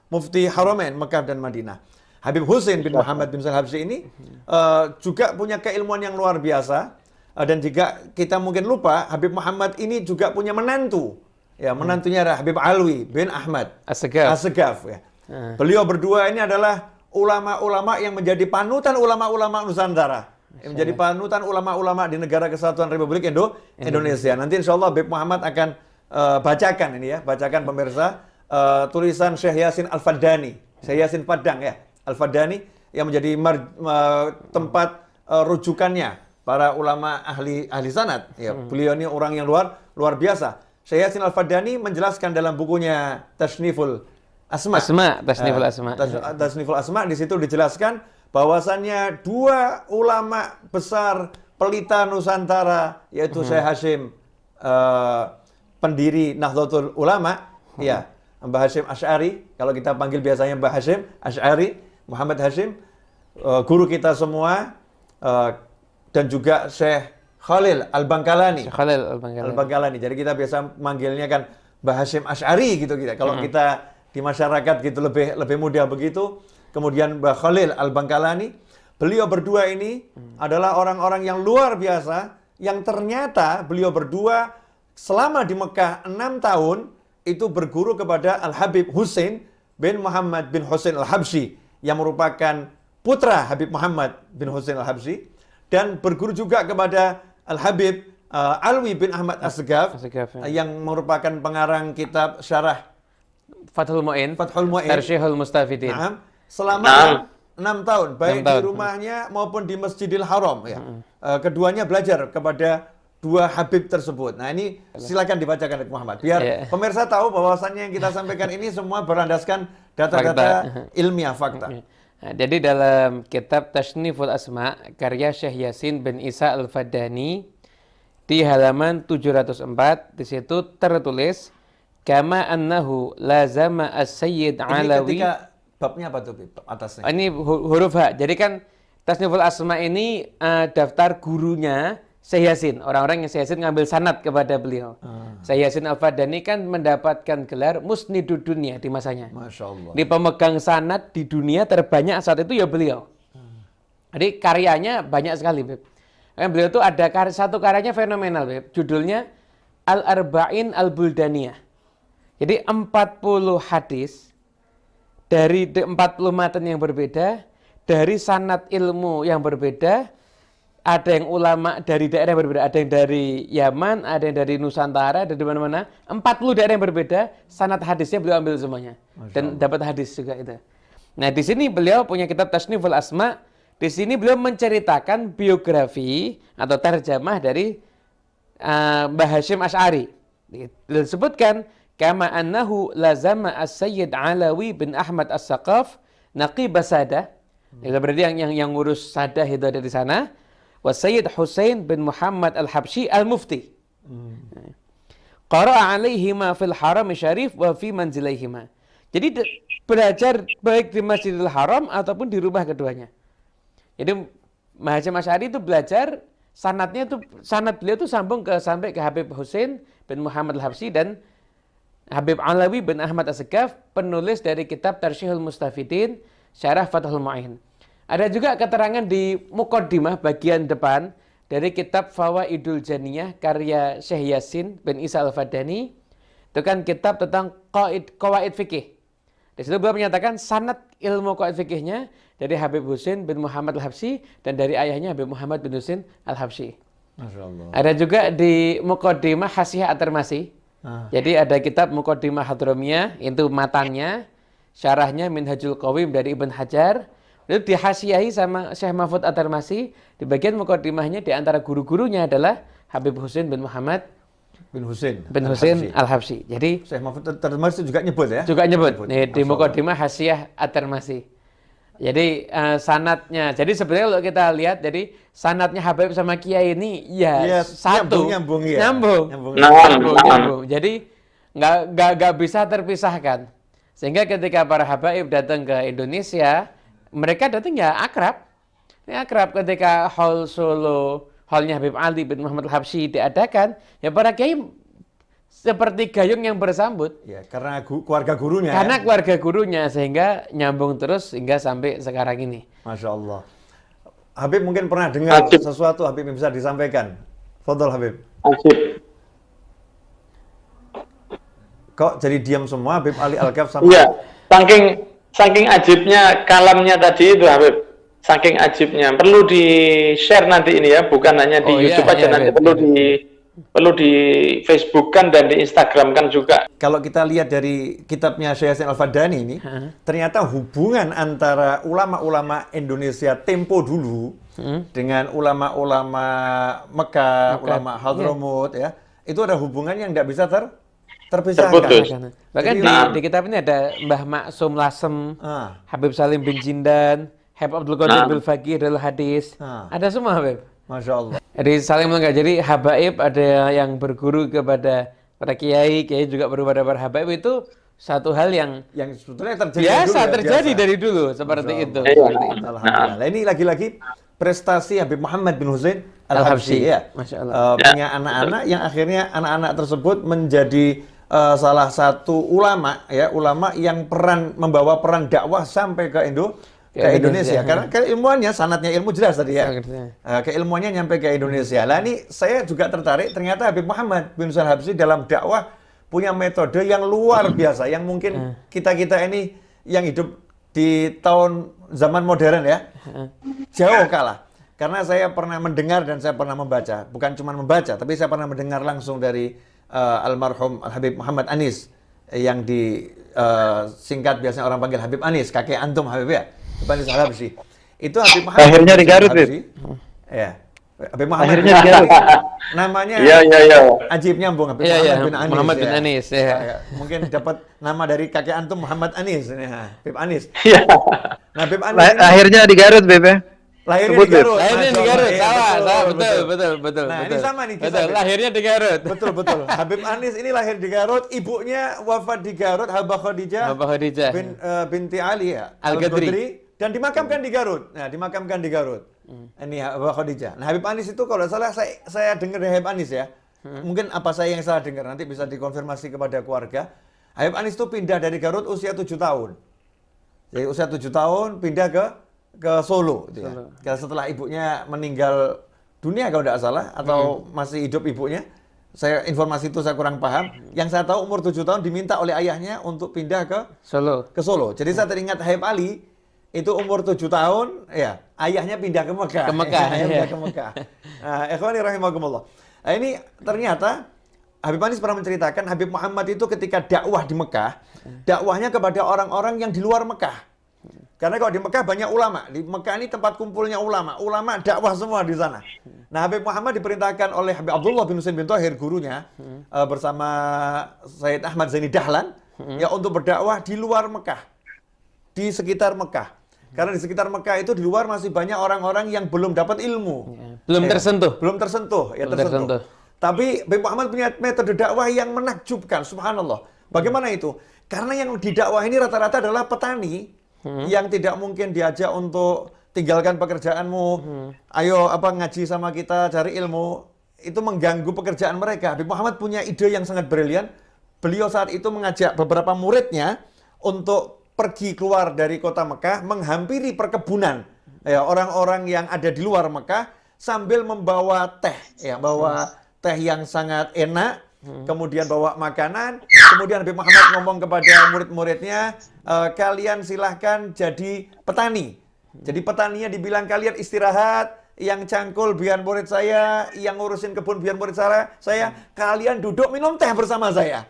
mufti Haramain, Mekah dan Madinah. Habib Hussein bin Muhammad bin Hussein Al-Habsyi ini juga punya keilmuan yang luar biasa. Dan juga kita mungkin lupa, Habib Muhammad ini juga punya menantu. Ya, menantunya adalah Habib Alwi bin Ahmad As-Segaf. Ya. Beliau berdua ini adalah ulama-ulama yang menjadi panutan ulama-ulama Nusantara. Yang menjadi panutan ulama-ulama di Negara Kesatuan Republik Indonesia. Nanti insya Allah Habib Muhammad akan bacakan ini ya, bacakan pemirsa tulisan Syekh Yasin Al-Fadani, Syekh Yasin Padang ya, Al-Fadani yang menjadi tempat rujukannya para ulama ahli sanad. Ya, beliau ini orang yang luar biasa. Syekh Yasin Al-Fadani menjelaskan dalam bukunya Tasniful Asma. Tasniful Asma. Tasniful Asma, di situ dijelaskan bahwasannya dua ulama besar pelita Nusantara, yaitu Syekh Hashim, pendiri Nahdlatul Ulama, ya, Mbah Hashim Asy'ari, kalau kita panggil biasanya Mbah Hashim Asy'ari, Muhammad Hashim, guru kita semua, dan juga Syekh Khalil Al-Bangkalani. Al-Bangkalani. Jadi kita biasa manggilnya kan Mbah Hashim Asy'ari gitu kita. Kalau kita di masyarakat gitu lebih mudah begitu. Kemudian Mbah Khalil Al-Bangkalani, beliau berdua ini adalah orang-orang yang luar biasa yang ternyata beliau berdua selama di Mekah 6 tahun itu berguru kepada Al-Habib Hussein bin Muhammad bin Hussein Al-Habsyi yang merupakan putra Habib Muhammad bin Hussein Al-Habsyi, dan berguru juga kepada Al-Habib Alwi bin Ahmad As-Segaf yang merupakan pengarang kitab syarah Fathul Mu'in, Tarsyihul Mustafidin. Selama 6 tahun, baik di rumahnya maupun di Masjidil Haram. Ya. Keduanya belajar kepada dua Habib tersebut. Nah ini silakan dibacakan Habib Muhammad. Biar pemirsa tahu bahwasannya yang kita sampaikan ini semua berlandaskan data-data ilmiah, fakta. Nah, jadi dalam kitab Tasniful Asma, karya Syekh Yasin bin Isa Al-Fadani, di halaman 704, di situ tertulis, Kama annahu lazama as-sayyid Alawi. Ini ketika babnya apa tuh, Bib? Atasnya. Ini huruf H. Jadi kan Tasniful Asma ini daftar gurunya Syekh Yasin. Orang-orang yang Syekh Yasin ngambil sanad kepada beliau. Syekh Yasin Al-Fadani kan mendapatkan gelar Musnidud Dunia di masanya. Masya Allah. Di pemegang sanad di dunia terbanyak saat itu ya beliau. Jadi karyanya banyak sekali, Beb. Beliau itu ada satu karyanya fenomenal, Beb. Judulnya Al-Arba'in Al-Buldaniyah. Jadi 40 hadis dari 40 matan yang berbeda, dari sanad ilmu yang berbeda, ada yang ulama dari daerah yang berbeda, ada yang dari Yaman, ada yang dari Nusantara, dari mana-mana, 40 daerah yang berbeda, sanad hadisnya beliau ambil semuanya. Dan dapat hadis juga itu. Nah, di sini beliau punya kitab Tasniful Asma, di sini beliau menceritakan biografi atau terjemah dari Mbah Hashim Asy'ari. Disebutkan kama annahu lazama as-sayyid Alawi bin Ahmad As-Saqaf naqib Sadah. Itu berarti yang ngurus Sadah itu ada di sana. Wa Sayyid Hussein bin Muhammad Al-Habsyi Al-Mufti. Qara'a alaihima fil haram syarif wa fi manzilaihima. Jadi belajar baik di Masjidil Haram ataupun di rumah keduanya. Jadi Mbah Hashim Asy'ari itu belajar sanad beliau itu sampai ke Habib Hussein bin Muhammad Al-Habsyi dan Habib Alawi bin Ahmad As-Segaf, penulis dari kitab Tarsyihul Mustafidin, Syarah Fathul Mu'in. Ada juga keterangan di Muqaddimah bagian depan dari kitab Fawaidul Janiyah karya Syekh Yasin bin Isa Al-Fadani. Itu kan kitab tentang qawaid fikih. Di situ beliau menyatakan sanad ilmu qawaid fikihnya dari Habib Hussein bin Muhammad Al-Habsyi dan dari ayahnya Habib Muhammad bin Hussein Al-Habsyi. Masya Allah. Ada juga di Muqaddimah Hasyiah At-Tirmidzi. Jadi ada kitab Muqaddimah Hadramiyah, itu matanya, syarahnya Minhajul Qawim dari Ibn Hajar. Itu dihasyiahi sama Syekh Mahfud At-Tirmidzi. Di bagian Muqaddimahnya di antara guru-gurunya adalah Habib Hussein bin Muhammad bin Hussein Al-Habsyi. Jadi Syekh Mahfud At-Tirmidzi juga nyebut ya? Juga nyebut. Di Muqaddimah Hasyiah At-Tirmidzi. Jadi sanadnya, jadi sebenarnya kalau kita lihat, jadi sanadnya Habib sama Kiai ini ya satu, nyambung. Jadi nggak bisa terpisahkan. Sehingga ketika para habaib datang ke Indonesia, mereka datang ya akrab. Ya akrab ketika hall Solo, hallnya Habib Ali bin Muhammad Al-Habsyi diadakan, ya para kiai seperti gayung yang bersambut. Ya, karena keluarga gurunya. Karena ya? keluarga gurunya, sehingga nyambung terus hingga sampai sekarang ini. Masya Allah. Habib mungkin pernah dengar sesuatu Habib yang bisa disampaikan. Fadhol Habib. Ajib. Kok jadi diam semua Habib Ali Al-Kaf sama... Iya, saking ajibnya kalamnya tadi itu Habib. Saking ajibnya. Perlu di-share nanti ini ya, bukan hanya di YouTube aja nanti. Perlu di Facebook kan dan di Instagram kan juga. Kalau kita lihat dari kitabnya Syekh Yasin Al-Fadani ini, ternyata hubungan antara ulama-ulama Indonesia tempo dulu dengan ulama-ulama Mekah, ulama Hadramut ya, itu ada hubungan yang tidak bisa terpisahkan. Terputus. Bahkan di kitab ini ada Mbah Maksum Lasem, Habib Salim bin Jindan, Habib Abdul Qadir bil Faqih Darul Hadis. Ada semua Habib. Masya Allah. Jadi saling melengkapi. Jadi habaib ada yang berguru kepada para kiai, kiai juga berguru kepada para habaib, itu satu hal yang sebetulnya terjadi biasa dulu, terjadi biasa. dari dulu seperti Masya itu. Allah. Seperti itu. Alhamdulillah. Ini lagi-lagi prestasi Habib Muhammad bin Husain Al-Habsyi ya. Masya Allah. Punya anak-anak yang akhirnya anak-anak tersebut menjadi salah satu ulama ya, ulama yang membawa peran dakwah sampai ke Indonesia. Karena keilmuannya, sanadnya ilmu jelas tadi ya. Keilmuannya nyampe ke Indonesia. Lah ini saya juga tertarik, ternyata Habib Muhammad bin Husain Al-Habsyi dalam dakwah punya metode yang luar biasa, yang mungkin kita-kita ini yang hidup di zaman modern ya, jauh kalah. Karena saya pernah mendengar dan saya pernah membaca, bukan cuma membaca, tapi saya pernah mendengar langsung dari almarhum Habib Muhammad Anis, yang singkat biasanya orang panggil Habib Anis, kakek antum Habib ya. Habib Anis Al-Habsyi. Itu Habib Muhammad. Akhirnya di Garut, Bib. Ya. Habib Muhammad. Akhirnya di Garut. Namanya ajib nyambung Habib Muhammad bin Anis. Ya. Mungkin dapat nama dari kakek antum Muhammad Anis. Habib Anis. Iya. Nah, Habib Anis akhirnya di Garut, Bib ya. Lahirnya di Garut. Lahirnya di Garut. Salah, betul. Nah, ini sama nih Betul, lahirnya di Garut. Betul. Habib Anis ini lahir di Garut, ibunya wafat di Garut, Habah Khadijah binti Ali ya, Al-Qadri, dan dimakamkan di Garut. Nah, dimakamkan di Garut. Ini Habah Khadijah. Nah, Habib Anis itu kalau salah saya dengar dari Habib Anis ya. Mungkin apa saya yang salah dengar, nanti bisa dikonfirmasi kepada keluarga. Habib Anis itu pindah dari Garut usia 7 tahun. Jadi usia 7 tahun pindah ke Solo, gitu ya. Karena setelah ibunya meninggal dunia kalau tidak salah, atau masih hidup ibunya, informasi itu saya kurang paham. Yang saya tahu umur 7 tahun diminta oleh ayahnya untuk pindah ke Solo. Jadi saya teringat Habib Ali itu umur 7 tahun, ya ayahnya pindah ke Mekah. Pindah ke Mekah. Nah, ikhwani rahimakumullah. Nah, ini ternyata Habib Anis pernah menceritakan Habib Muhammad itu ketika dakwah di Mekah, dakwahnya kepada orang-orang yang di luar Mekah. Karena kalau di Mekah banyak ulama, di Mekah ini tempat kumpulnya ulama dakwah semua di sana. Nah, Habib Muhammad diperintahkan oleh Habib Abdullah bin Husain bin Thahir, gurunya, bersama Sayyid Ahmad Zaini Dahlan, ya untuk berdakwah di luar Mekah, di sekitar Mekah. Karena di sekitar Mekah itu di luar masih banyak orang-orang yang belum dapat ilmu, belum tersentuh. Tapi Habib Muhammad punya metode dakwah yang menakjubkan, subhanallah. Bagaimana itu? Karena yang didakwah ini rata-rata adalah petani. Yang tidak mungkin diajak untuk tinggalkan pekerjaanmu, ayo ngaji sama kita, cari ilmu, itu mengganggu pekerjaan mereka. Habib Muhammad punya ide yang sangat brilian. Beliau saat itu mengajak beberapa muridnya untuk pergi keluar dari kota Mekah, menghampiri perkebunan ya, orang-orang yang ada di luar Mekah, sambil membawa bawa teh yang sangat enak. Kemudian bawa makanan, kemudian Habib Muhammad ngomong kepada murid-muridnya, kalian silahkan jadi petani. Jadi petaninya dibilang kalian istirahat, yang cangkul biar murid saya, yang ngurusin kebun biar murid saya, kalian duduk minum teh bersama saya.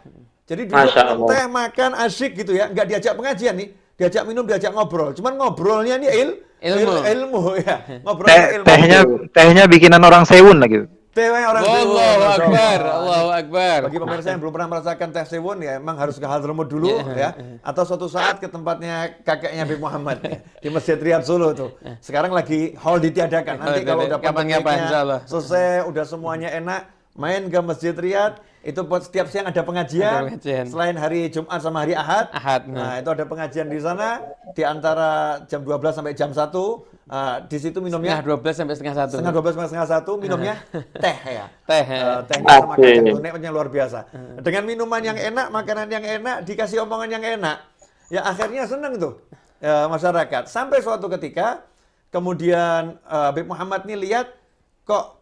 Jadi duduk minum teh, makan, asyik gitu ya, nggak diajak pengajian nih, diajak minum, diajak ngobrol. Cuman ngobrolnya nih ilmu ya. Ngobrolnya ilmu. Tehnya bikinan orang Sewun lagi. Allahu Akbar. Bagi pemirsa yang belum pernah merasakan teh sewun ya, emang harus ke Hadramut dulu ya, atau suatu saat ke tempatnya kakeknya Habib Muhammad ya, di Masjid Riyadh Solo tuh. Sekarang lagi hall ditiadakan. Nanti kalau udah pandeminya selesai, udah semuanya enak, main ke Masjid Riyadh, itu setiap siang ada pengajian. Selain hari Jumat sama hari Ahad. Nah, itu ada pengajian di sana di antara jam 12 sampai jam 1. Di situ minumnya setengah 12 sampai setengah 1. Setengah 12 sampai setengah 1 minumnya teh ya. Tehnya sama Oke. kacang kuning yang luar biasa. Dengan minuman yang enak, makanan yang enak, dikasih omongan yang enak. Ya akhirnya senang tuh masyarakat. Sampai suatu ketika kemudian Habib Muhammad nih lihat kok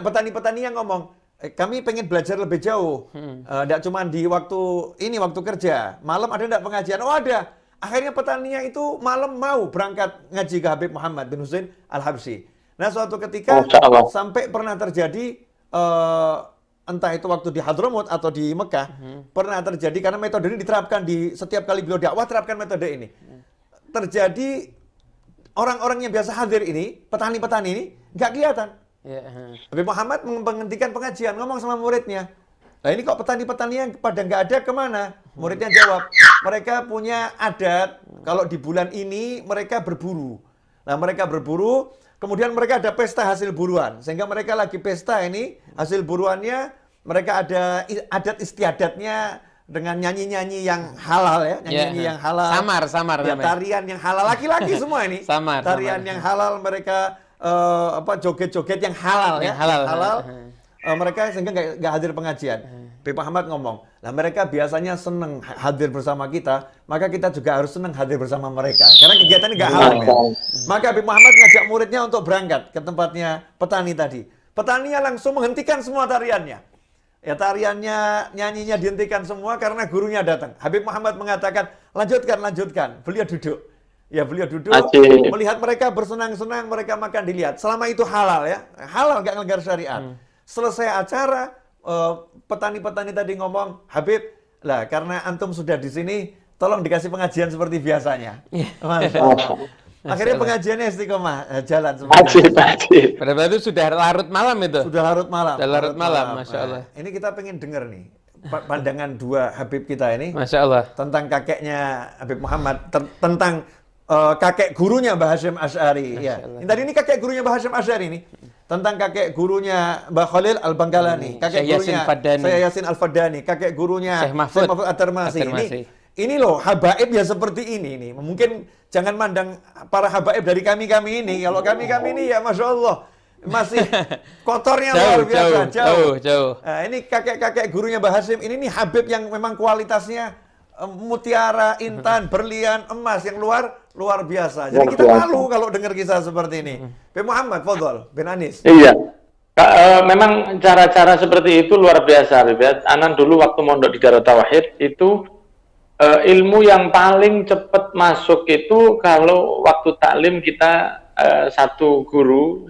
petani-petani yang ngomong, kami pengen belajar lebih jauh. Tidak cuma di waktu ini, waktu kerja. Malam ada tidak pengajian? Oh ada. Akhirnya petaninya itu malam mau berangkat ngaji ke Habib Muhammad bin Husain Al-Habsyi. Nah suatu ketika sampai pernah terjadi, entah itu waktu di Hadramut atau di Mekah, pernah terjadi karena metode ini diterapkan di setiap kali beliau dakwah, terapkan metode ini. Terjadi orang-orang yang biasa hadir ini, petani-petani ini, nggak kelihatan. Habib Muhammad menghentikan pengajian, ngomong sama muridnya, nah ini kok petani-petani yang pada nggak ada kemana? Muridnya jawab, mereka punya adat, kalau di bulan ini mereka berburu. Nah mereka berburu, kemudian mereka ada pesta hasil buruan. Sehingga mereka lagi pesta ini, hasil buruannya, mereka ada adat istiadatnya dengan nyanyi-nyanyi yang halal ya. Nyanyi-nyanyi yang halal. Samar Ya, tarian yang halal, laki-laki semua ini. Tarian yang halal, mereka joget-joget yang halal ya. Halal. Mereka sehingga nggak hadir pengajian. Habib Muhammad ngomong, nah mereka biasanya senang hadir bersama kita, maka kita juga harus senang hadir bersama mereka. Karena kegiatannya nggak halal. Ya. Maka Habib Muhammad ngajak muridnya untuk berangkat ke tempatnya petani tadi. Petaninya langsung menghentikan semua tariannya. Ya tariannya, nyanyinya dihentikan semua karena gurunya datang. Habib Muhammad mengatakan, lanjutkan. Beliau duduk. Ya beliau duduk, melihat mereka bersenang-senang, mereka makan dilihat. Selama itu halal ya, halal nggak ngelanggar syariat. Selesai acara, petani-petani tadi ngomong, Habib, lah karena antum sudah di sini, tolong dikasih pengajian seperti biasanya. Akhirnya pengajiannya istiqomah, jalan seperti itu. Padahal itu sudah larut malam itu. Sudah larut malam. Masya Allah. Ini kita pengen dengar nih, pandangan dua Habib kita ini. Masya Allah. Tentang kakeknya Habib Muhammad, tentang kakek gurunya Mbah Hasyim Asy'ari. Ya. Tadi ini kakek gurunya Mbah Hasyim Asy'ari ini. Tentang kakek gurunya Mbah Khalil Al-Bangkalani, kakek gurunya Syekh Yasin Al-Fadani, kakek gurunya Syekh Mahfud At-Tarmasi. Ini loh habaib ya seperti ini nih. Mungkin jangan mandang para habaib dari kami-kami ini. Kalau kami-kami ini ya Masya Allah masih kotornya luar biasa, jauh. Nah, ini kakek-kakek gurunya Mbah Hasyim ini nih habib yang memang kualitasnya mutiara, intan, berlian, emas yang luar biasa. Jadi kita malu kalau dengar kisah seperti ini. Habib Muhammad, fadhol, bin Anis. Iya. Memang cara-cara seperti itu luar biasa, Habib. Anan dulu waktu mondok di Darut Tauhid itu ilmu yang paling cepat masuk itu kalau waktu taklim kita satu guru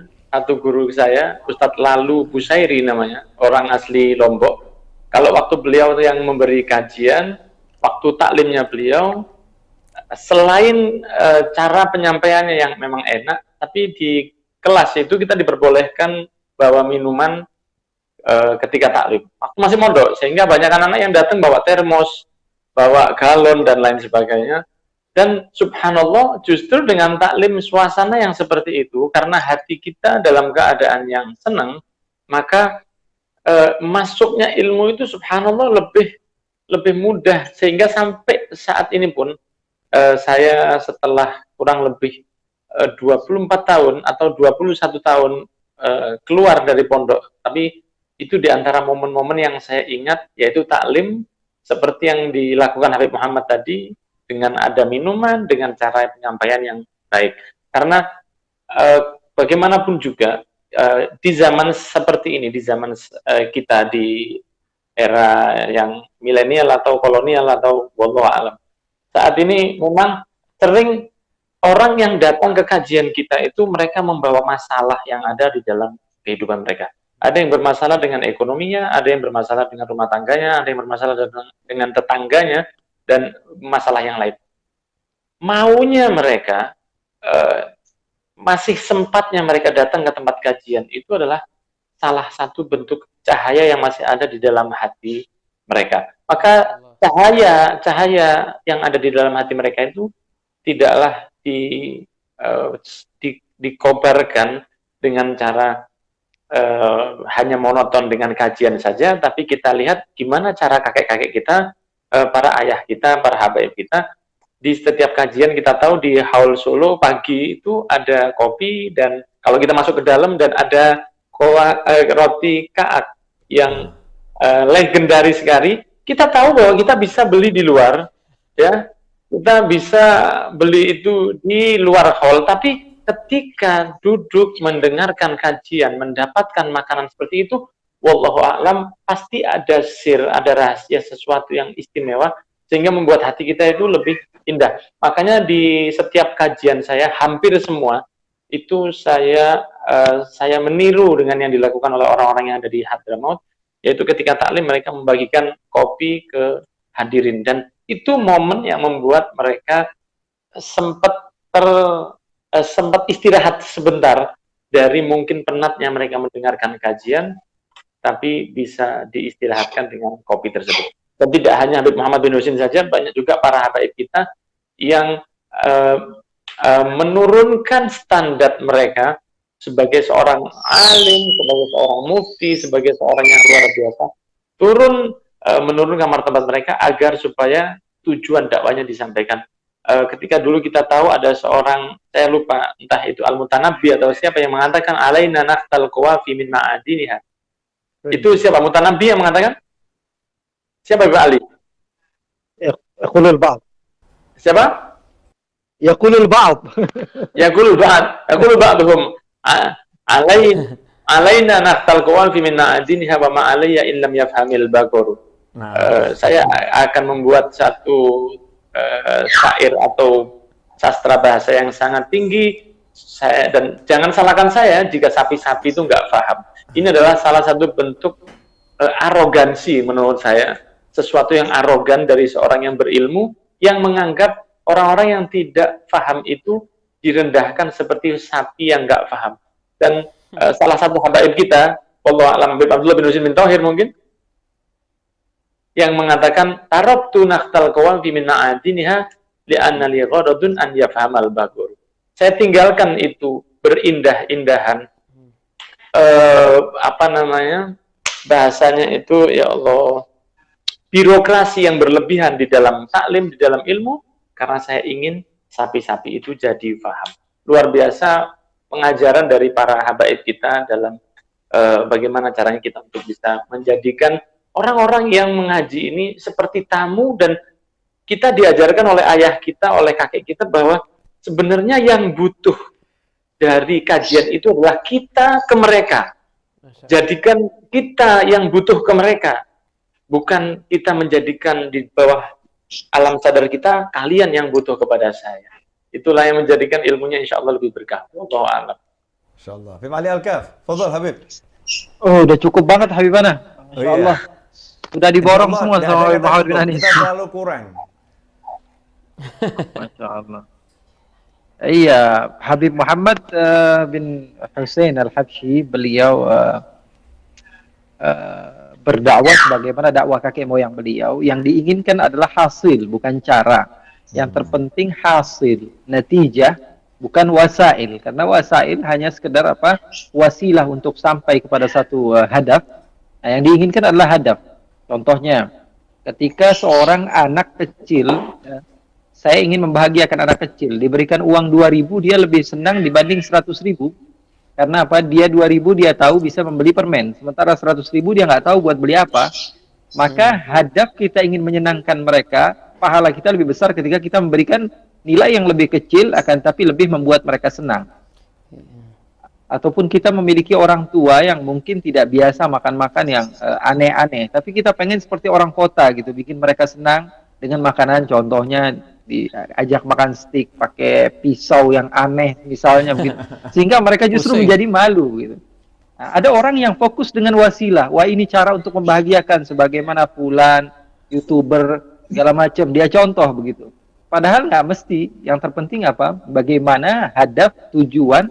saya, Ustadz Lalu Busairi namanya, orang asli Lombok. Kalau waktu beliau yang memberi kajian, waktu taklimnya beliau, selain cara penyampaiannya yang memang enak, tapi di kelas itu kita diperbolehkan bawa minuman ketika taklim. Waktu masih mondok, sehingga banyak anak-anak yang datang bawa termos, bawa galon, dan lain sebagainya. Dan subhanallah, justru dengan taklim suasana yang seperti itu, karena hati kita dalam keadaan yang senang, maka masuknya ilmu itu subhanallah lebih mudah, sehingga sampai saat ini pun saya setelah kurang lebih 24 tahun atau 21 tahun keluar dari pondok, tapi itu diantara momen-momen yang saya ingat, yaitu taklim seperti yang dilakukan Habib Muhammad tadi, dengan ada minuman, dengan cara penyampaian yang baik. Karena bagaimanapun juga di zaman seperti ini, di zaman kita di era yang milenial atau kolonial atau wallahu alam, saat ini memang sering orang yang datang ke kajian kita itu mereka membawa masalah yang ada di dalam kehidupan mereka. Ada yang bermasalah dengan ekonominya, ada yang bermasalah dengan rumah tangganya, ada yang bermasalah dengan tetangganya, dan masalah yang lain. Maunya mereka, masih sempatnya mereka datang ke tempat kajian, itu adalah salah satu bentuk cahaya yang masih ada di dalam hati mereka. Maka cahaya yang ada di dalam hati mereka itu tidaklah dikobarkan dengan cara hanya monoton dengan kajian saja, tapi kita lihat gimana cara kakek-kakek kita, para ayah kita, para habaib kita. Di setiap kajian kita tahu di Haul Solo pagi itu ada kopi, dan kalau kita masuk ke dalam dan ada roti kaak yang legendaris sekali. Kita tahu bahwa kita bisa beli di luar, ya, kita bisa beli itu di luar hall, tapi ketika duduk mendengarkan kajian, mendapatkan makanan seperti itu, wallahu a'lam, pasti ada sir, ada rahasia, sesuatu yang istimewa, sehingga membuat hati kita itu lebih indah. Makanya di setiap kajian saya, hampir semua, itu saya meniru dengan yang dilakukan oleh orang-orang yang ada di Hadramaut, yaitu ketika taklim mereka membagikan kopi ke hadirin, dan itu momen yang membuat mereka sempat istirahat sebentar dari mungkin penatnya mereka mendengarkan kajian, tapi bisa diistirahatkan dengan kopi tersebut. Dan tidak hanya Habib Muhammad bin Husin saja, banyak juga para habaib kita yang menurunkan standar mereka sebagai seorang alim, sebagai seorang mufti, sebagai seorang yang luar biasa, menurunkan martabat mereka agar supaya tujuan dakwanya disampaikan. Ketika dulu kita tahu ada seorang, saya lupa entah itu Al-Mutanabbi atau siapa, yang mengatakan alaina naqtal qawafi min ma'adiniha. Itu siapa? Mutanabbi yang mengatakan? Siapa Ibu Ali? Yaqulul ba'd. Siapa? Yaqulul ba'd. Yaqulul ba'duhum alaina naqtal qawafi min ma'adiniha wa ma alayya in lam yafhamil baqar. Saya akan membuat satu syair atau sastra bahasa yang sangat tinggi, dan jangan salahkan saya jika sapi-sapi itu nggak paham. Ini adalah salah satu bentuk arogansi menurut saya, sesuatu yang arogan dari seorang yang berilmu, yang menganggap orang-orang yang tidak paham itu direndahkan seperti sapi yang nggak paham. Dan salah satu habaib kita, wallahu a'lam, Habib Abdullah bin Husin bin Tauhir mungkin, yang mengatakan tarabtu naqtal qawafi min ma'adiniha li'anna li ghadadun an yafhamal bagur. Saya tinggalkan itu berindah-indahan, bahasanya itu, ya Allah, birokrasi yang berlebihan di dalam taklim, di dalam ilmu, karena saya ingin sapi-sapi itu jadi paham. Luar biasa pengajaran dari para habaib kita dalam bagaimana caranya kita untuk bisa menjadikan orang-orang yang mengaji ini seperti tamu, dan kita diajarkan oleh ayah kita, oleh kakek kita, bahwa sebenarnya yang butuh dari kajian itu adalah kita ke mereka. Jadikan kita yang butuh ke mereka, bukan kita menjadikan di bawah alam sadar kita, kalian yang butuh kepada saya. Itulah yang menjadikan ilmunya insya Allah lebih berkah. Wallahu a'lam. Insyaallah. Habib Ali Al-Kaf, fadhal Habib. Oh, udah cukup banget Habibana. Masya Allah. Udah diborong semua sama Habib Muhammad bin Anis. Kita terlalu kurang. Masya Allah. Iya, Habib Muhammad bin Husain Al-Habsyi, beliau berdakwah sebagaimana dakwah kakek moyang beliau. Yang diinginkan adalah hasil, bukan cara. Yang terpenting hasil, natijah, bukan wasail. Karena wasail hanya sekedar wasilah untuk sampai kepada satu hadaf. Nah, yang diinginkan adalah hadaf. Contohnya, ketika seorang anak kecil, saya ingin membahagiakan anak kecil, diberikan uang 2.000, dia lebih senang dibanding 100.000. Karena apa? Dia 2.000 dia tahu bisa membeli permen, sementara 100.000 dia nggak tahu buat beli apa. Maka hadaf kita ingin menyenangkan mereka, pahala kita lebih besar ketika kita memberikan nilai yang lebih kecil, akan tapi lebih membuat mereka senang. Ataupun kita memiliki orang tua yang mungkin tidak biasa makan-makan yang aneh-aneh, tapi kita pengen seperti orang kota gitu, bikin mereka senang dengan makanan, contohnya diajak makan steak pakai pisau yang aneh misalnya begitu, sehingga mereka justru menjadi malu gitu. Nah, ada orang yang fokus dengan wasilah, wah ini cara untuk membahagiakan, sebagaimana fulan YouTuber segala macam, dia contoh begitu. Padahal nggak mesti, yang terpenting apa? Bagaimana hadaf, tujuan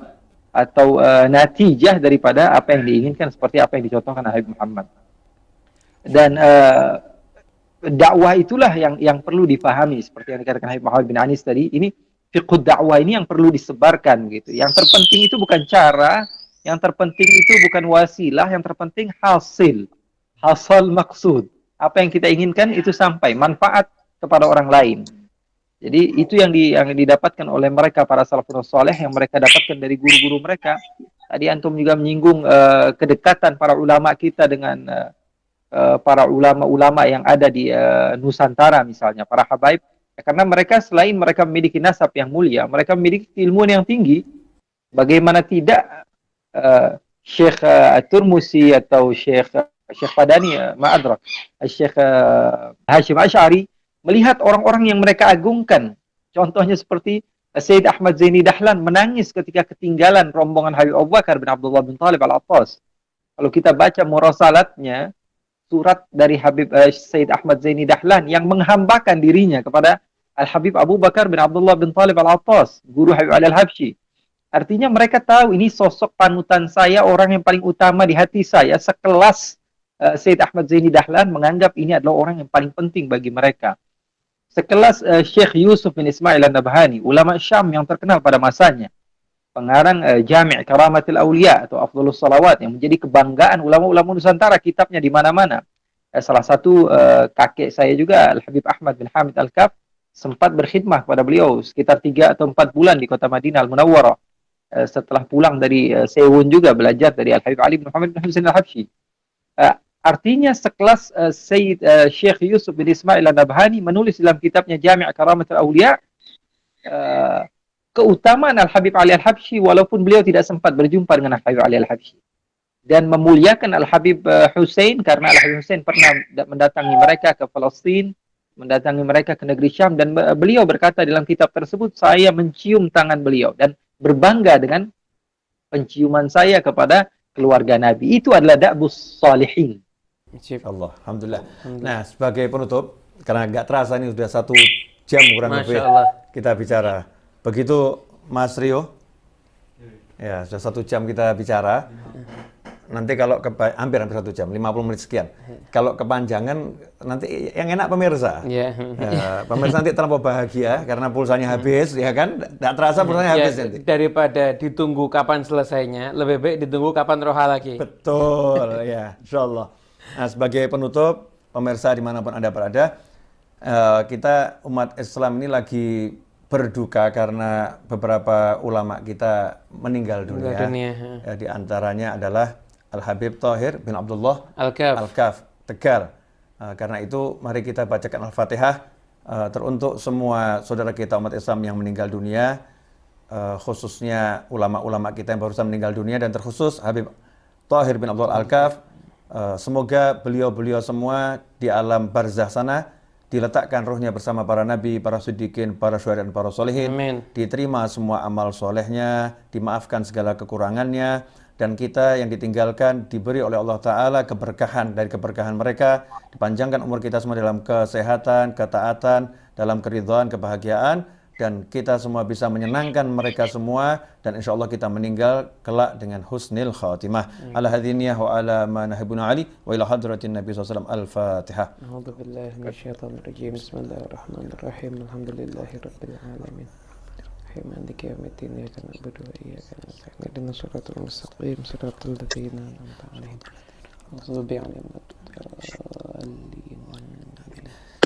atau natijah daripada apa yang diinginkan, seperti apa yang dicontohkan Habib Muhammad. Dan dakwah itulah yang perlu dipahami, seperti yang dikatakan Habib Muhammad bin Anis tadi. Ini fiqh dakwah ini yang perlu disebarkan gitu. Yang terpenting itu bukan cara, Yang terpenting itu bukan wasilah, yang terpenting hasil. Hasal maksud. Apa yang kita inginkan itu sampai manfaat kepada orang lain. Jadi itu yang didapatkan oleh mereka para salafus saleh, yang mereka dapatkan dari guru-guru mereka. Tadi antum juga menyinggung kedekatan para ulama kita dengan para ulama-ulama yang ada di Nusantara misalnya, para habaib. Karena mereka selain mereka memiliki nasab yang mulia, mereka memiliki ilmuwan yang tinggi. Bagaimana tidak Syekh At-Turmusi atau Syekh Fadani, ma'adrak, Syekh Hashim Asy'ari melihat orang-orang yang mereka agungkan. Contohnya seperti Sayyid Ahmad Zaini Dahlan menangis ketika ketinggalan rombongan Habib Abu Bakar bin Abdullah bin Talib Al-Attas. Kalau kita baca murasalatnya, surat dari Habib Sayyid Ahmad Zaini Dahlan yang menghambakan dirinya kepada Al-Habib Abu Bakar bin Abdullah bin Talib Al-Attas, guru Habib Ali Al-Habsyi. Artinya mereka tahu ini sosok panutan saya, orang yang paling utama di hati saya, sekelas Sayyid Ahmad Zaini Dahlan menganggap ini adalah orang yang paling penting bagi mereka. Sekelas Syekh Yusuf bin Ismail An-Nabhani, ulama Syam yang terkenal pada masanya, pengarang Jami' Karamatil Auliya atau Afdhalus Salawat, yang menjadi kebanggaan ulama-ulama Nusantara, kitabnya di mana-mana. Salah satu kakek saya juga, Al-Habib Ahmad bin Hamid Al-Kaf, sempat berkhidmah kepada beliau sekitar 3 atau 4 bulan di kota Madinah Al-Munawwarah. Setelah pulang dari Sewun juga belajar dari Al-Habib Ali bin Muhammad bin Husain Al-Habsyi. Artinya sekelas Syekh Yusuf bin Ismail An-Nabhani menulis dalam kitabnya Jami' Karamatul Auliya keutamaan Al-Habib Ali Al-Habsyi walaupun beliau tidak sempat berjumpa dengan Al-Habib Ali Al-Habsyi, dan memuliakan Al-Habib Husain karena Al-Habib Husain pernah mendatangi mereka ke Palestina, mendatangi mereka ke negeri Syam, dan beliau berkata dalam kitab tersebut, saya mencium tangan beliau dan berbangga dengan penciuman saya kepada keluarga Nabi. Itu adalah da'bus salihin. Allah, alhamdulillah. Nah, sebagai penutup, karena nggak terasa ini sudah 1 jam kurang lebih kita bicara. Begitu Mas Rio, ya sudah 1 jam kita bicara. Nanti kalau hampir 1 jam, 50 menit sekian. Kalau kepanjangan, nanti yang enak pemirsa. Pemirsa nanti terlalu bahagia karena pulsanya habis, ya kan? Nggak terasa pulsanya habis nanti. Daripada ditunggu kapan selesainya, lebih baik ditunggu kapan roha lagi. Betul, ya, insyaallah. Nah, sebagai penutup, pemirsa dimanapun Anda berada, kita umat Islam ini lagi berduka karena beberapa ulama kita meninggal dunia. Di antaranya adalah Al-Habib Thahir bin Abdullah Al-Kaf, Tegal. Karena itu, mari kita bacakan Al-Fatihah teruntuk semua saudara kita umat Islam yang meninggal dunia, khususnya ulama-ulama kita yang barusan meninggal dunia, dan terkhusus Habib Thahir bin Abdullah Al-Kaf. Semoga beliau-beliau semua di alam barzah sana diletakkan ruhnya bersama para nabi, para siddiqin, para syuhada, dan para sholihin. Diterima semua amal solehnya, dimaafkan segala kekurangannya, dan kita yang ditinggalkan diberi oleh Allah Ta'ala keberkahan dari keberkahan mereka, dipanjangkan umur kita semua dalam kesehatan, ketaatan, dalam keridhaan, kebahagiaan, dan kita semua bisa menyenangkan mereka semua, dan insya Allah kita meninggal kelak dengan husnil khatimah. Ala hadhiniyah wa ala ma nahibuna ali wa ila hadratin Nabi SAW. Al-Fatihah. A'udzu billahi minasyaitonir rajim. Bismillahirrahmanirrahim. Alhamdulillahi rabbil alamin. Maliki yaumiddin. Iyyaka na'budu wa iyyaka nasta'in. Ihdinas siratal mustaqim. Siratal ladzina an'amta 'alaihim. Ghairil maghdubi 'alaihim.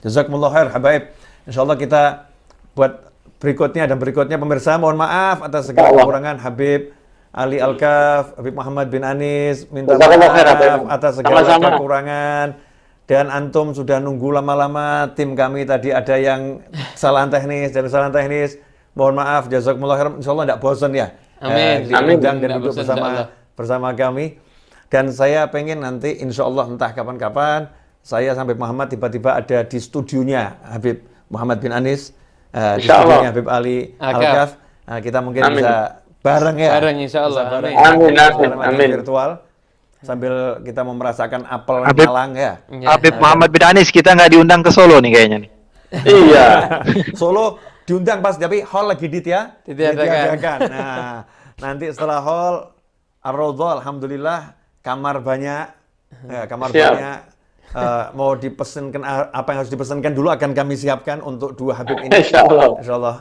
Jazakumullah khair, habaib. Insyaallah kita buat berikutnya dan berikutnya, pemirsa, mohon maaf atas segala kekurangan Habib Ali Al-Kaf, Habib Muhammad bin Anis, minta maaf atas segala kekurangan. Dan antum sudah nunggu lama-lama, tim kami tadi ada yang kesalahan teknis, mohon maaf, jazakumullah khairan. Insyaallah tidak bosan ya. Amin. Diundang dan duduk bersama kami. Dan saya pengen nanti insyaallah entah kapan-kapan saya sampai Muhammad tiba-tiba ada di studionya Habib Muhammad bin Anis. Di studionya Habib Ali Al-Kaf. Kita mungkin bisa bareng ya. Bareng insyaallah. Amin. Virtual sambil kita merasakan apel Malang ya. Habib Muhammad bin Anis kita nggak diundang ke Solo nih kayaknya nih. Iya. Solo diundang pas tapi hall lagi ditiadakan. Nah, nanti setelah hall Ar-Raudhah, alhamdulillah kamar banyak. Banyak. Mau dipesankan apa yang harus dipesankan dulu akan kami siapkan untuk 2 Habib ini. Insyaallah. Insyaallah.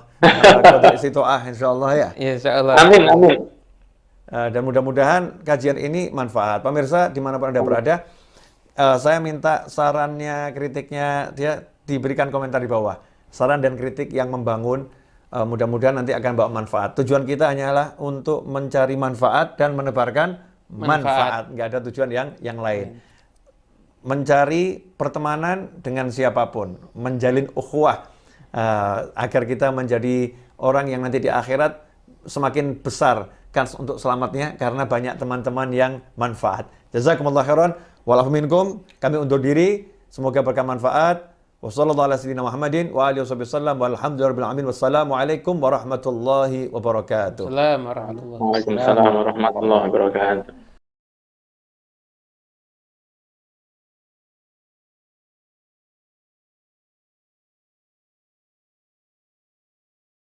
Insyaallah ya. Insyaallah. Amin. Dan mudah-mudahan kajian ini manfaat. Pemirsa dimanapun Anda berada, saya minta sarannya, kritiknya, dia diberikan komentar di bawah. Saran dan kritik yang membangun, mudah-mudahan nanti akan bawa manfaat. Tujuan kita hanyalah untuk mencari manfaat dan menebarkan manfaat. Nggak ada tujuan yang lain. Mencari pertemanan dengan siapapun, menjalin ukhuwah, agar kita menjadi orang yang nanti di akhirat semakin besar kans untuk selamatnya karena banyak teman-teman yang manfaat. Jazakumullah khairan. Walafu minkum. Kami undur diri. Semoga berkah manfaat. Wassalamualaikum warahmatullahi wabarakatuh. Assalamualaikum warahmatullahi wabarakatuh. Waalaikumsalam warahmatullahi wabarakatuh.